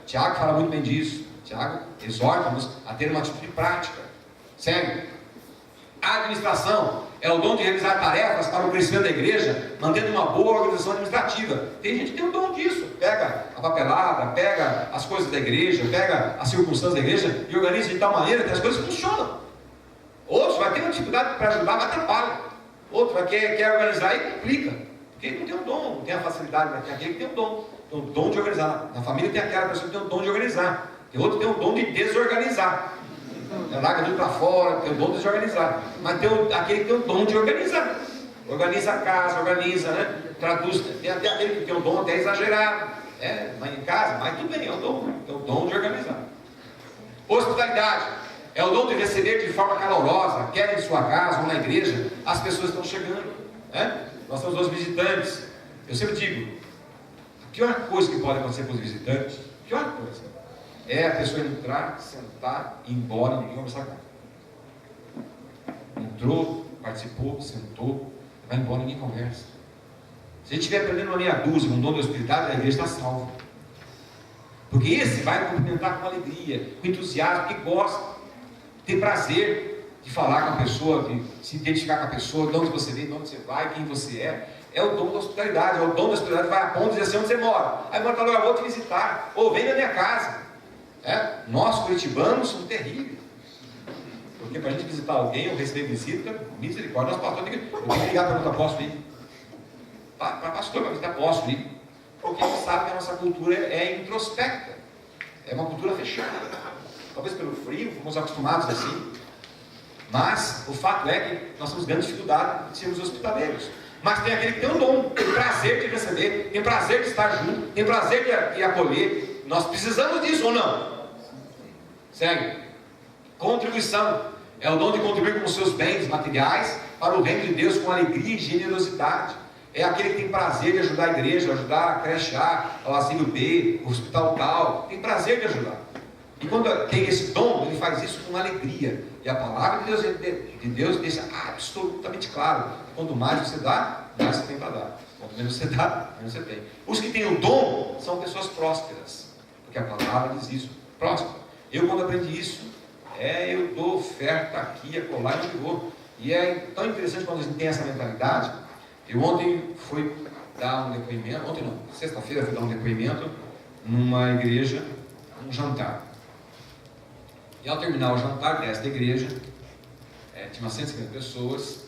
Speaker 1: Tiago fala muito bem disso. Tiago exorta-nos a ter uma atitude prática. Segue. A administração é o dom de realizar tarefas para o crescimento da igreja, mantendo uma boa organização administrativa. Tem gente que tem o dom disso. Pega a papelada, pega as coisas da igreja, pega as circunstâncias da igreja e organiza de tal maneira que as coisas funcionam. Outros vai ter uma dificuldade para ajudar, mas atrapalha. Outro quer organizar e complica. Porque ele não tem o dom, não tem a facilidade, mas tem aquele que tem o dom. Tem o dom de organizar. Na família tem aquela pessoa que tem o dom de organizar. Tem outro que tem o dom de desorganizar. Larga tudo para fora, tem o dom de desorganizar. Mas tem aquele que tem o dom de organizar. Organiza a casa, organiza, né? Traduz. Tem até aquele que tem o dom até exagerado. Mas em casa, mas tudo bem, é o dom. Tem o dom de organizar. Hospitalidade é o dom de receber de forma calorosa, quer em sua casa ou na igreja, as pessoas estão chegando. Nós somos os visitantes. Eu sempre digo, a pior coisa que pode acontecer com os visitantes, a pior coisa, é a pessoa entrar, sentar, ir embora e ninguém conversar com ela. Entrou, participou, sentou, vai embora e ninguém conversa. Se a gente estiver aprendendo uma meia dúzia, um dom da hospitalidade, a igreja está salva. Porque esse vai cumprimentar com alegria, com entusiasmo, que gosta, tem prazer de falar com a pessoa, de se identificar com a pessoa, de onde você vem, de onde você vai, quem você é. É o dom da hospitalidade. É o dom da hospitalidade, vai a ponto de dizer assim, onde você mora. Aí mora para lá, eu vou te visitar. Ou vem na minha casa. Nós, curitibanos, somos terríveis. Porque para a gente visitar alguém ou receber visita, misericórdia, nosso pastor tem que ligar para o apóstolo aí. para pastor, para visitar apóstolo, porque a gente sabe que a nossa cultura é introspecta, é uma cultura fechada. Talvez pelo frio, fomos acostumados assim, mas o fato é que nós temos grande dificuldade de sermos hospitaleiros. Mas tem aquele que tem o dom, tem prazer de receber, tem prazer de estar junto, tem prazer de acolher. Nós precisamos disso ou não? Segue. Contribuição é o dom de contribuir com os seus bens materiais para o reino de Deus com alegria e generosidade. É aquele que tem prazer de ajudar a igreja, ajudar a creche A, ao asilo B, o hospital tal, tem prazer de ajudar. E quando tem esse dom, ele faz isso com alegria. E a palavra de Deus deixa absolutamente claro: quanto mais você dá, mais você tem para dar. Quanto menos você dá, menos você tem. Os que têm o dom são pessoas prósperas, porque a palavra diz isso, próspera. Eu, quando aprendi isso, eu dou oferta aqui, acolá e onde vou. E é tão interessante quando a gente tem essa mentalidade. Eu ontem fui dar um depoimento, ontem não, sexta-feira fui dar um depoimento numa igreja, um jantar. E ao terminar o jantar desta igreja, tinha umas 150 pessoas,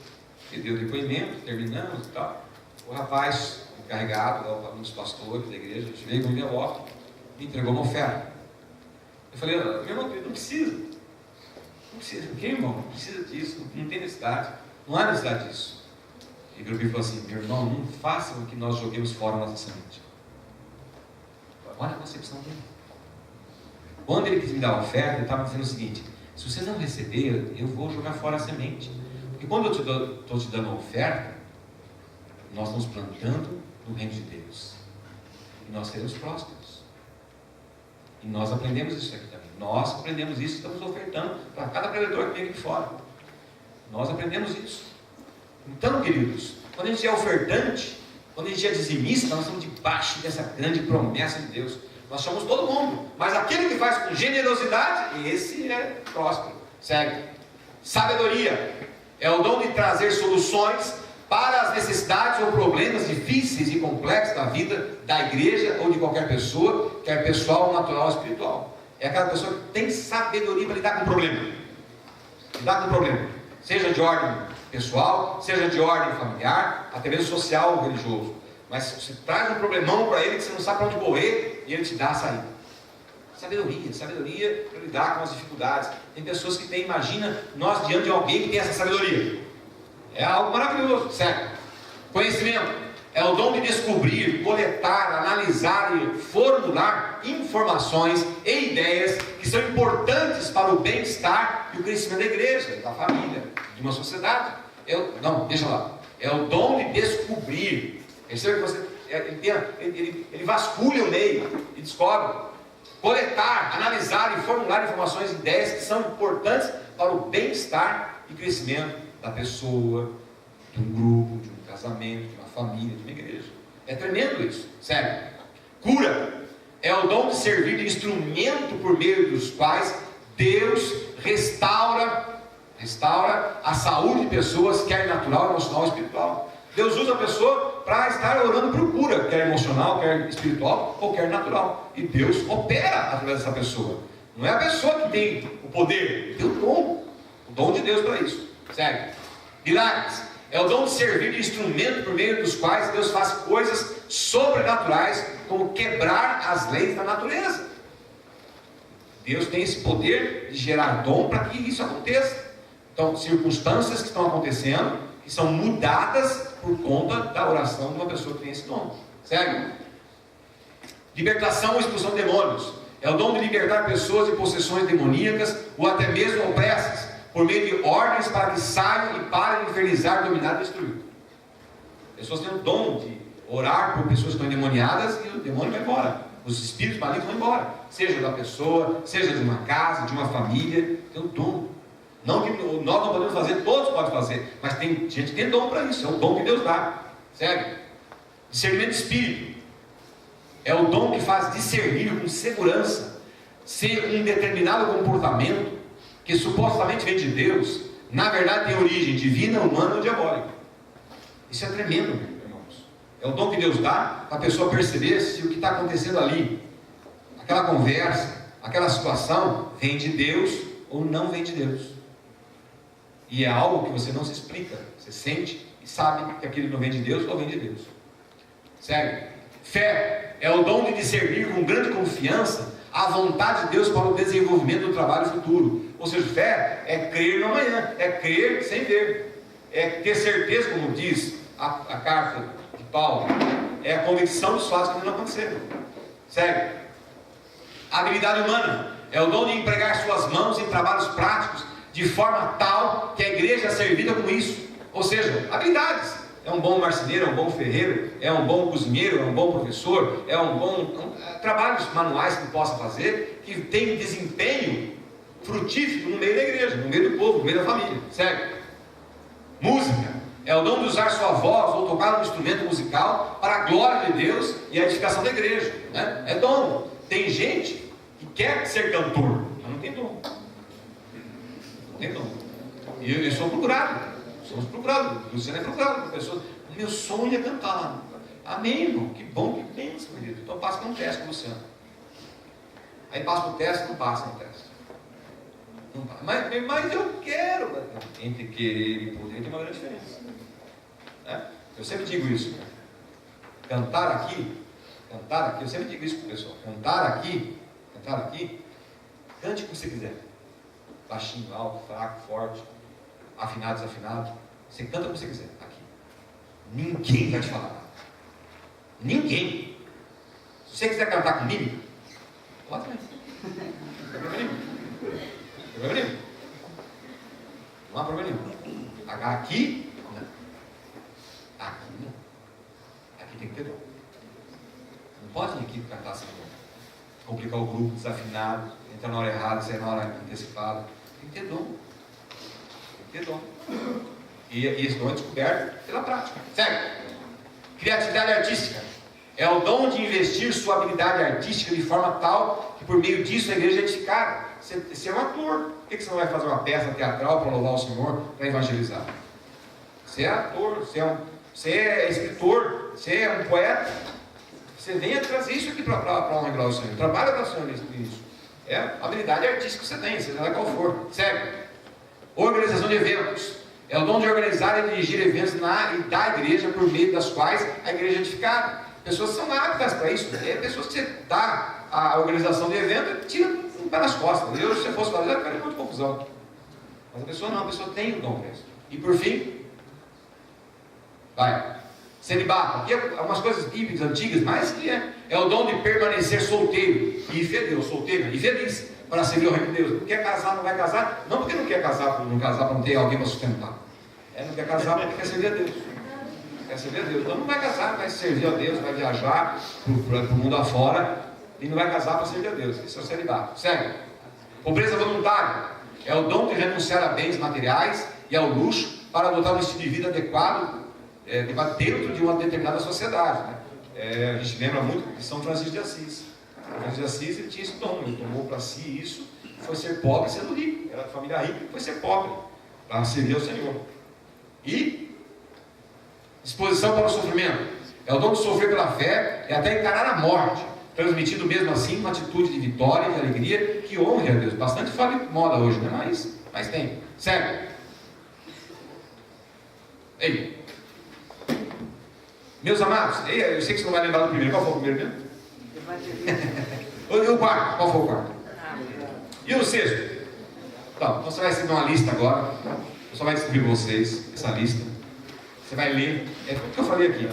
Speaker 1: que deu depoimento, terminamos e tal. O rapaz encarregado, um dos pastores da igreja, veio com o envelope, me entregou uma oferta. Eu falei: meu irmão, não precisa. Não precisa. Por que, irmão? Não precisa disso, não tem necessidade. Não há necessidade disso. E ele falou assim: meu irmão, não faça com que nós joguemos fora a nossa semente. Olha a concepção dele. Quando ele quis me dar a oferta, ele estava dizendo o seguinte: se você não receber, eu vou jogar fora a semente. Porque quando eu estou te dando a oferta, nós estamos plantando no reino de Deus. E nós seremos prósperos. E nós aprendemos isso aqui também. Nós aprendemos isso, estamos ofertando para cada pregador que vem aqui fora. Nós aprendemos isso. Então, queridos, quando a gente é ofertante, quando a gente é dizimista, nós estamos debaixo dessa grande promessa de Deus. Nós chamamos todo mundo, mas aquele que faz com generosidade, esse é próspero. Segue. Sabedoria é o dom de trazer soluções para as necessidades ou problemas difíceis e complexos da vida da igreja ou de qualquer pessoa, quer pessoal, natural ou espiritual. É aquela pessoa que tem sabedoria para lidar com o problema. Lidar com o problema, seja de ordem pessoal, seja de ordem familiar, até mesmo social ou religioso. Mas você traz um problemão para ele que você não sabe para onde correr e ele te dá a saída. Sabedoria para lidar com as dificuldades. Tem pessoas que têm, imagina, nós diante de alguém que tem essa sabedoria. É algo maravilhoso, certo? Conhecimento é o dom de descobrir, coletar, analisar e formular informações e ideias que são importantes para o bem-estar e o crescimento da igreja, da família, de uma sociedade. Deixa lá. É o dom de descobrir. Percebe que você, ele vasculha o meio e descobre. Coletar, analisar e formular informações e ideias que são importantes para o bem-estar e crescimento da pessoa, de um grupo, de um casamento, de uma família, de uma igreja. É tremendo isso, sério. Cura é o dom de servir de instrumento por meio dos quais Deus restaura a saúde de pessoas, quer natural, emocional ou espiritual. Deus usa a pessoa para estar orando por cura, quer emocional, quer espiritual ou quer natural. E Deus opera através dessa pessoa. Não é a pessoa que tem o poder, tem o dom de Deus para isso. Segue. Milagres é o dom de servir de instrumento por meio dos quais Deus faz coisas sobrenaturais, como quebrar as leis da natureza. Deus tem esse poder de gerar dom para que isso aconteça. Então, circunstâncias que estão acontecendo, que são mudadas por conta da oração de uma pessoa que tem esse dom. Segue. Libertação ou expulsão de demônios é o dom de libertar pessoas de possessões demoníacas ou até mesmo opressas, por meio de ordens para que saiam e parem de infernizar, dominar e destruir. Pessoas têm o dom de orar por pessoas que estão endemoniadas e o demônio vai embora. Os espíritos malignos vão embora. Seja da pessoa, seja de uma casa, de uma família. Tem o dom. Não que nós não podemos fazer, todos podem fazer. Mas tem gente que tem dom para isso. É o dom que Deus dá. Segue. Discernimento de espírito é o dom que faz discernir com segurança se um determinado comportamento que supostamente vem de Deus, na verdade tem origem divina, humana ou diabólica. Isso é tremendo, irmãos. É o dom que Deus dá para a pessoa perceber se o que está acontecendo ali, aquela conversa, aquela situação, vem de Deus ou não vem de Deus. E é algo que você não se explica. Você sente e sabe que aquilo não vem de Deus ou vem de Deus. Segue. Fé é o dom de discernir com grande confiança a vontade de Deus para o desenvolvimento do trabalho futuro. Ou seja, fé é crer no amanhã, é crer sem ver, é ter certeza, como diz a carta de Paulo, é a convicção dos fatos que ainda não aconteceram. Segue. A habilidade humana é o dom de empregar suas mãos em trabalhos práticos de forma tal que a igreja é servida com isso. Ou seja, habilidades. É um bom marceneiro, é um bom ferreiro, é um bom cozinheiro, é um bom professor, é um bom trabalhos manuais que possa fazer, que tem desempenho frutífero no meio da igreja, no meio do povo, no meio da família. Segue. Música é o dom de usar sua voz ou tocar um instrumento musical para a glória de Deus e a edificação da igreja, né? É dom. Tem gente que quer ser cantor, mas não tem dom. Não tem dom. E eu sou procurado. Somos procurados. Luciano é procurado por pessoas. O meu sonho é cantar. Amém, irmão. Que bom, que bênção, querido. Então passa com um teste com o Luciano. Aí passa para o teste, não passa no teste. Não passa. Mas eu quero. Entre querer e poder tem uma grande diferença. Eu sempre digo isso. Cantar aqui, eu sempre digo isso para o pessoal. Cantar aqui, cante o que você quiser. Baixinho, alto, fraco, forte, afinado, desafinado. Você canta o que você quiser aqui. Ninguém vai te falar nada. Ninguém. Se você quiser cantar comigo, lá também. Não tem problema nenhum. Não há problema nenhum. Aqui, não. Aqui não. Aqui tem que ter dom. Não pode vir aqui cantar sem dom. Complicar o grupo, desafinado, entrar na hora errada, sair na hora antecipada. Tem que ter dom. Tem que ter dom. E esse dom é descoberto pela prática. Segue. Criatividade artística é o dom de investir sua habilidade artística de forma tal que por meio disso a igreja é edificada. Você é um ator. Por que você não vai fazer uma peça teatral para louvar o Senhor, para evangelizar? Você é ator, você é escritor, você é um poeta. Você venha trazer isso aqui para honrar o Senhor. Trabalha para o Senhor nisso. É a habilidade artística que você tem, seja lá qual for. Segue. Organização de eventos. É o dom de organizar e dirigir eventos na e da igreja, por meio das quais a igreja é edificada. Pessoas são aptas para isso. É pessoas que você dá a organização de evento e tira um pé nas costas. Se você fosse fazer, eu ficaria muito confusão. Mas a pessoa não, a pessoa tem o dom para isso. E por fim, vai. Celibato. Aqui é algumas coisas bíblicas antigas, mas que é o dom de permanecer solteiro e fidel, solteiro e feliz para servir o reino de Deus. Não quer casar, não vai casar, não porque não quer casar, não casar para não ter alguém para sustentar. Não quer casar porque quer servir a Deus. Quer servir a Deus. Então não vai casar, vai servir a Deus, vai viajar para o mundo afora e não vai casar para servir a Deus. Isso é o celibato. Segue. Pobreza voluntária é o dom de renunciar a bens materiais e ao luxo para adotar um estilo de vida adequado dentro de uma determinada sociedade. A gente lembra muito de São Francisco de Assis. São Francisco de Assis, ele tinha esse dom, ele tomou para si isso, foi ser pobre sendo rico. Era de família rica e foi ser pobre para servir ao Senhor. E disposição para o sofrimento é o dom de sofrer pela fé e até encarar a morte, transmitindo mesmo assim uma atitude de vitória e de alegria que honre a Deus. Bastante fala de moda hoje, né? Mas tem. Segue. Ei. Meus amados, eu sei que você não vai lembrar do primeiro. Qual foi o primeiro mesmo? E o quarto? Qual foi o quarto? E o sexto? Então você vai receber uma lista agora. Eu só vai distribuir para vocês essa lista. Você vai ler. É tudo que eu falei aqui.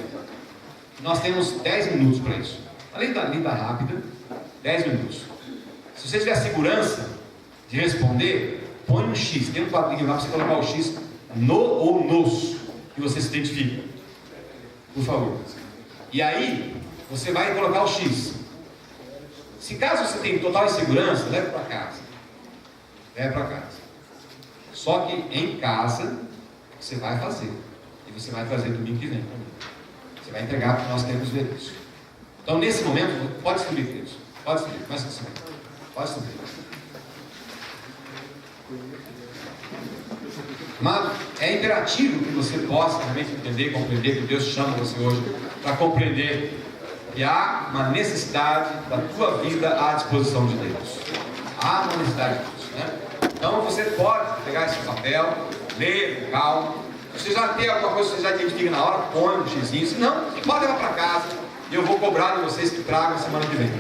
Speaker 1: Nós temos 10 minutos para isso. Além da lida rápida, 10 minutos. Se você tiver segurança de responder, põe um X. Tem um quadrinho lá para você colocar o X no ou nos que você se identifica. Por favor. E aí, você vai colocar o X. Se caso você tem total insegurança, leve para casa. Leve para casa. Só que em casa, você vai fazer. E você vai fazer domingo que vem também. Você vai entregar para nós termos ver isso. Então, nesse momento, pode escrever isso. Pode escrever. Começa a escrever. Pode escrever. Amado, é imperativo que você possa realmente entender e compreender que Deus chama você hoje para compreender que há uma necessidade da tua vida à disposição de Deus. Há uma necessidade disso, né? Então você pode pegar esse papel, ler, calma. Se você já tem alguma coisa que você já identifica na hora, põe um xizinho. Se não, você pode levar para casa. E eu vou cobrar de vocês que tragam semana que vem.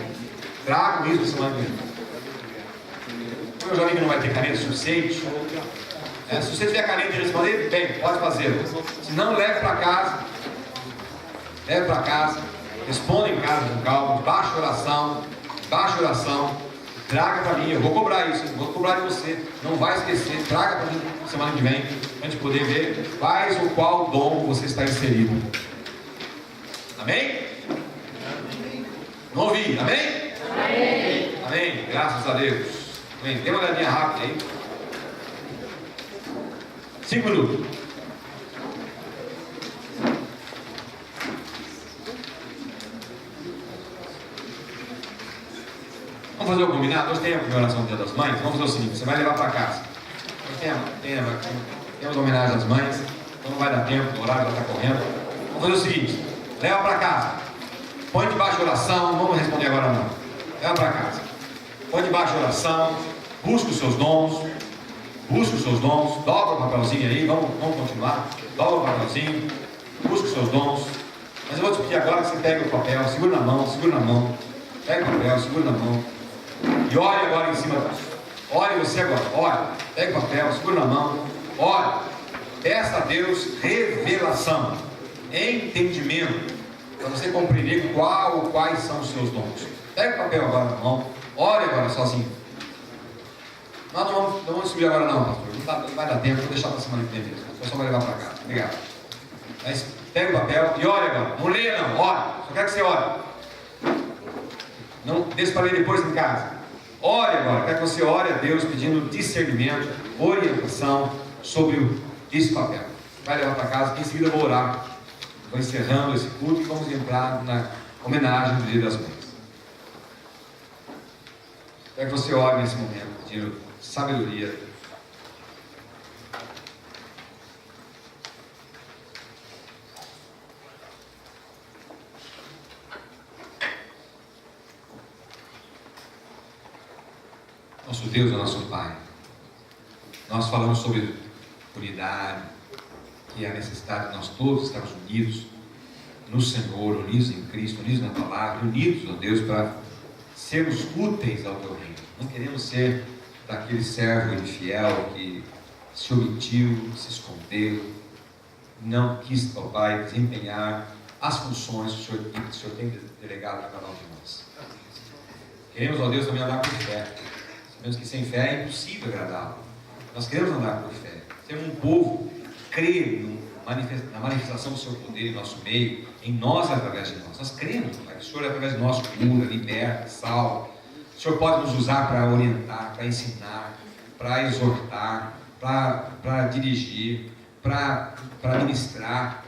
Speaker 1: Tragam isso semana que vem. Como eu já vi que não vai ter caneta suficiente, se você tiver caneta de responder, bem, pode fazer. Se não, leve para casa. Leve para casa. Responda em casa com calma. Baixa oração. Traga para mim. Eu vou cobrar isso. Eu vou cobrar de você. Não vai esquecer. Traga para mim semana que vem. Para a gente poder ver quais ou qual dom você está inserido. Amém? Não ouvi. Amém? Amém. Graças a Deus. Amém. Dê uma olhadinha rápida aí. 5 minutos. Vamos fazer o combinado? Hoje tem a comemoração do Dia das Mães. Vamos fazer o seguinte: você vai levar para casa. Temos homenagem às mães. Então não vai dar tempo, o horário já está correndo. Vamos fazer o seguinte: leva para casa. Põe debaixo de oração. Não vamos responder agora não. Leva para casa. Põe debaixo de oração. Busca os seus dons. Dobra o papelzinho aí. Vamos continuar. Dobra o papelzinho. Busca os seus dons. Mas eu vou te pedir agora que você pegue o papel. Segura na mão. Pega o papel, segura na mão. E olhe agora em cima disso. Olhe você agora. Olha. Pega o papel, segura na mão. Olha. Peça a Deus revelação. Entendimento. Para você compreender qual ou quais são os seus dons. Pega o papel agora na mão. Olhe agora sozinho. Não vamos subir agora não, pastor. Não vai dar tempo, vou deixar para a semana que vem mesmo. O pessoal vai levar para casa. Obrigado. Mas pega o papel e olha agora. Não leia não, olha. Só quero que você olhe. Não deixe para ler depois em casa. Ore agora. Quero que você ore a Deus pedindo discernimento, orientação sobre esse papel. Vai levar para casa, que em seguida eu vou orar. Vou encerrando esse culto e vamos entrar na homenagem do Dia das Mães. Quero que você ore nesse momento, pedindo sabedoria. Nosso Deus é nosso Pai. Nós falamos sobre unidade, que é a necessidade de nós todos estarmos unidos no Senhor, unidos em Cristo, unidos na Palavra, unidos, ó Deus, para sermos úteis ao Teu reino. Não queremos ser daquele servo infiel que se omitiu, se escondeu, não quis, ó Pai, desempenhar as funções que o Senhor tem delegado a cada um de nós. Queremos, ó Deus, também andar por fé. Sabemos que sem fé é impossível agradá-lo. Nós queremos andar por fé. Sermos um povo que crê na manifestação do Seu poder em nosso meio, em nós e através de nós. Nós cremos, Pai, que o Senhor, através de nós, cura, liberta, salva. O Senhor pode nos usar para orientar, para ensinar, para exortar, para dirigir, para ministrar.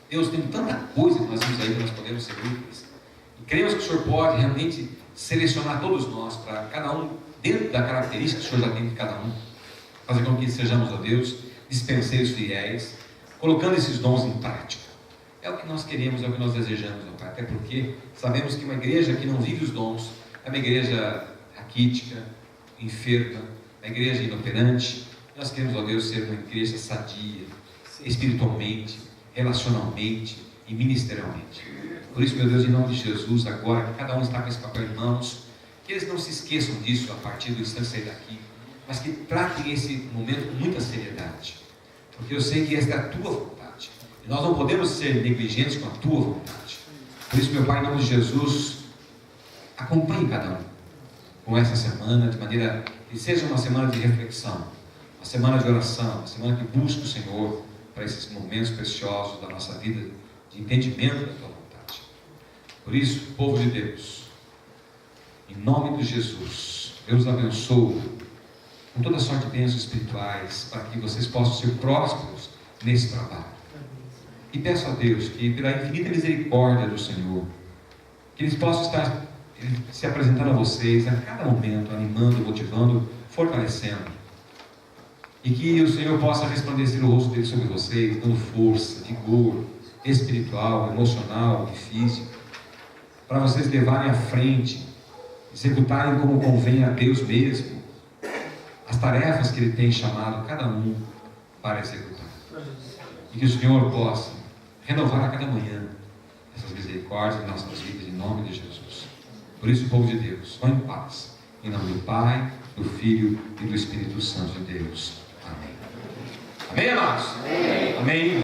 Speaker 1: Deus, tem tanta coisa que nós temos aí que nós podemos ser úteis. E cremos que o Senhor pode realmente selecionar todos nós para cada um, dentro da característica que o Senhor já tem de cada um, fazer com que sejamos, ó Deus, dispenseiros fiéis, colocando esses dons em prática. É o que nós queremos, é o que nós desejamos, ó Pai. Até porque sabemos que uma igreja que não vive os dons é uma igreja raquítica, enferma, uma igreja inoperante. Nós queremos, ó Deus, ser uma igreja sadia, espiritualmente, relacionalmente e ministerialmente. Por isso, meu Deus, em nome de Jesus, agora que cada um está com esse papel em mãos, que eles não se esqueçam disso a partir do instante de sair daqui, mas que tratem esse momento com muita seriedade, porque eu sei que esta é a Tua vontade, e nós não podemos ser negligentes com a Tua vontade. Por isso, meu Pai, em nome de Jesus, acompanhe cada um com essa semana, de maneira que seja uma semana de reflexão, uma semana de oração, uma semana que busque o Senhor para esses momentos preciosos da nossa vida, de entendimento da Tua vontade. Por isso, povo de Deus, em nome de Jesus, Deus abençoe com toda sorte de bênçãos espirituais, para que vocês possam ser prósperos nesse trabalho. E peço a Deus que, pela infinita misericórdia do Senhor, que eles possam estar se apresentando a vocês a cada momento, animando, motivando, fortalecendo. E que o Senhor possa resplandecer o rosto dele sobre vocês, dando força, vigor espiritual, emocional e físico, para vocês levarem à frente, executarem como convém a Deus mesmo as tarefas que Ele tem chamado cada um para executar. E que o Senhor possa renovar a cada manhã essas misericórdias em nossas vidas, em nome de Jesus. Por isso, povo de Deus, vão em paz. Em nome do Pai, do Filho e do Espírito Santo de Deus. Amém. Amém, amados? Amém. Amém.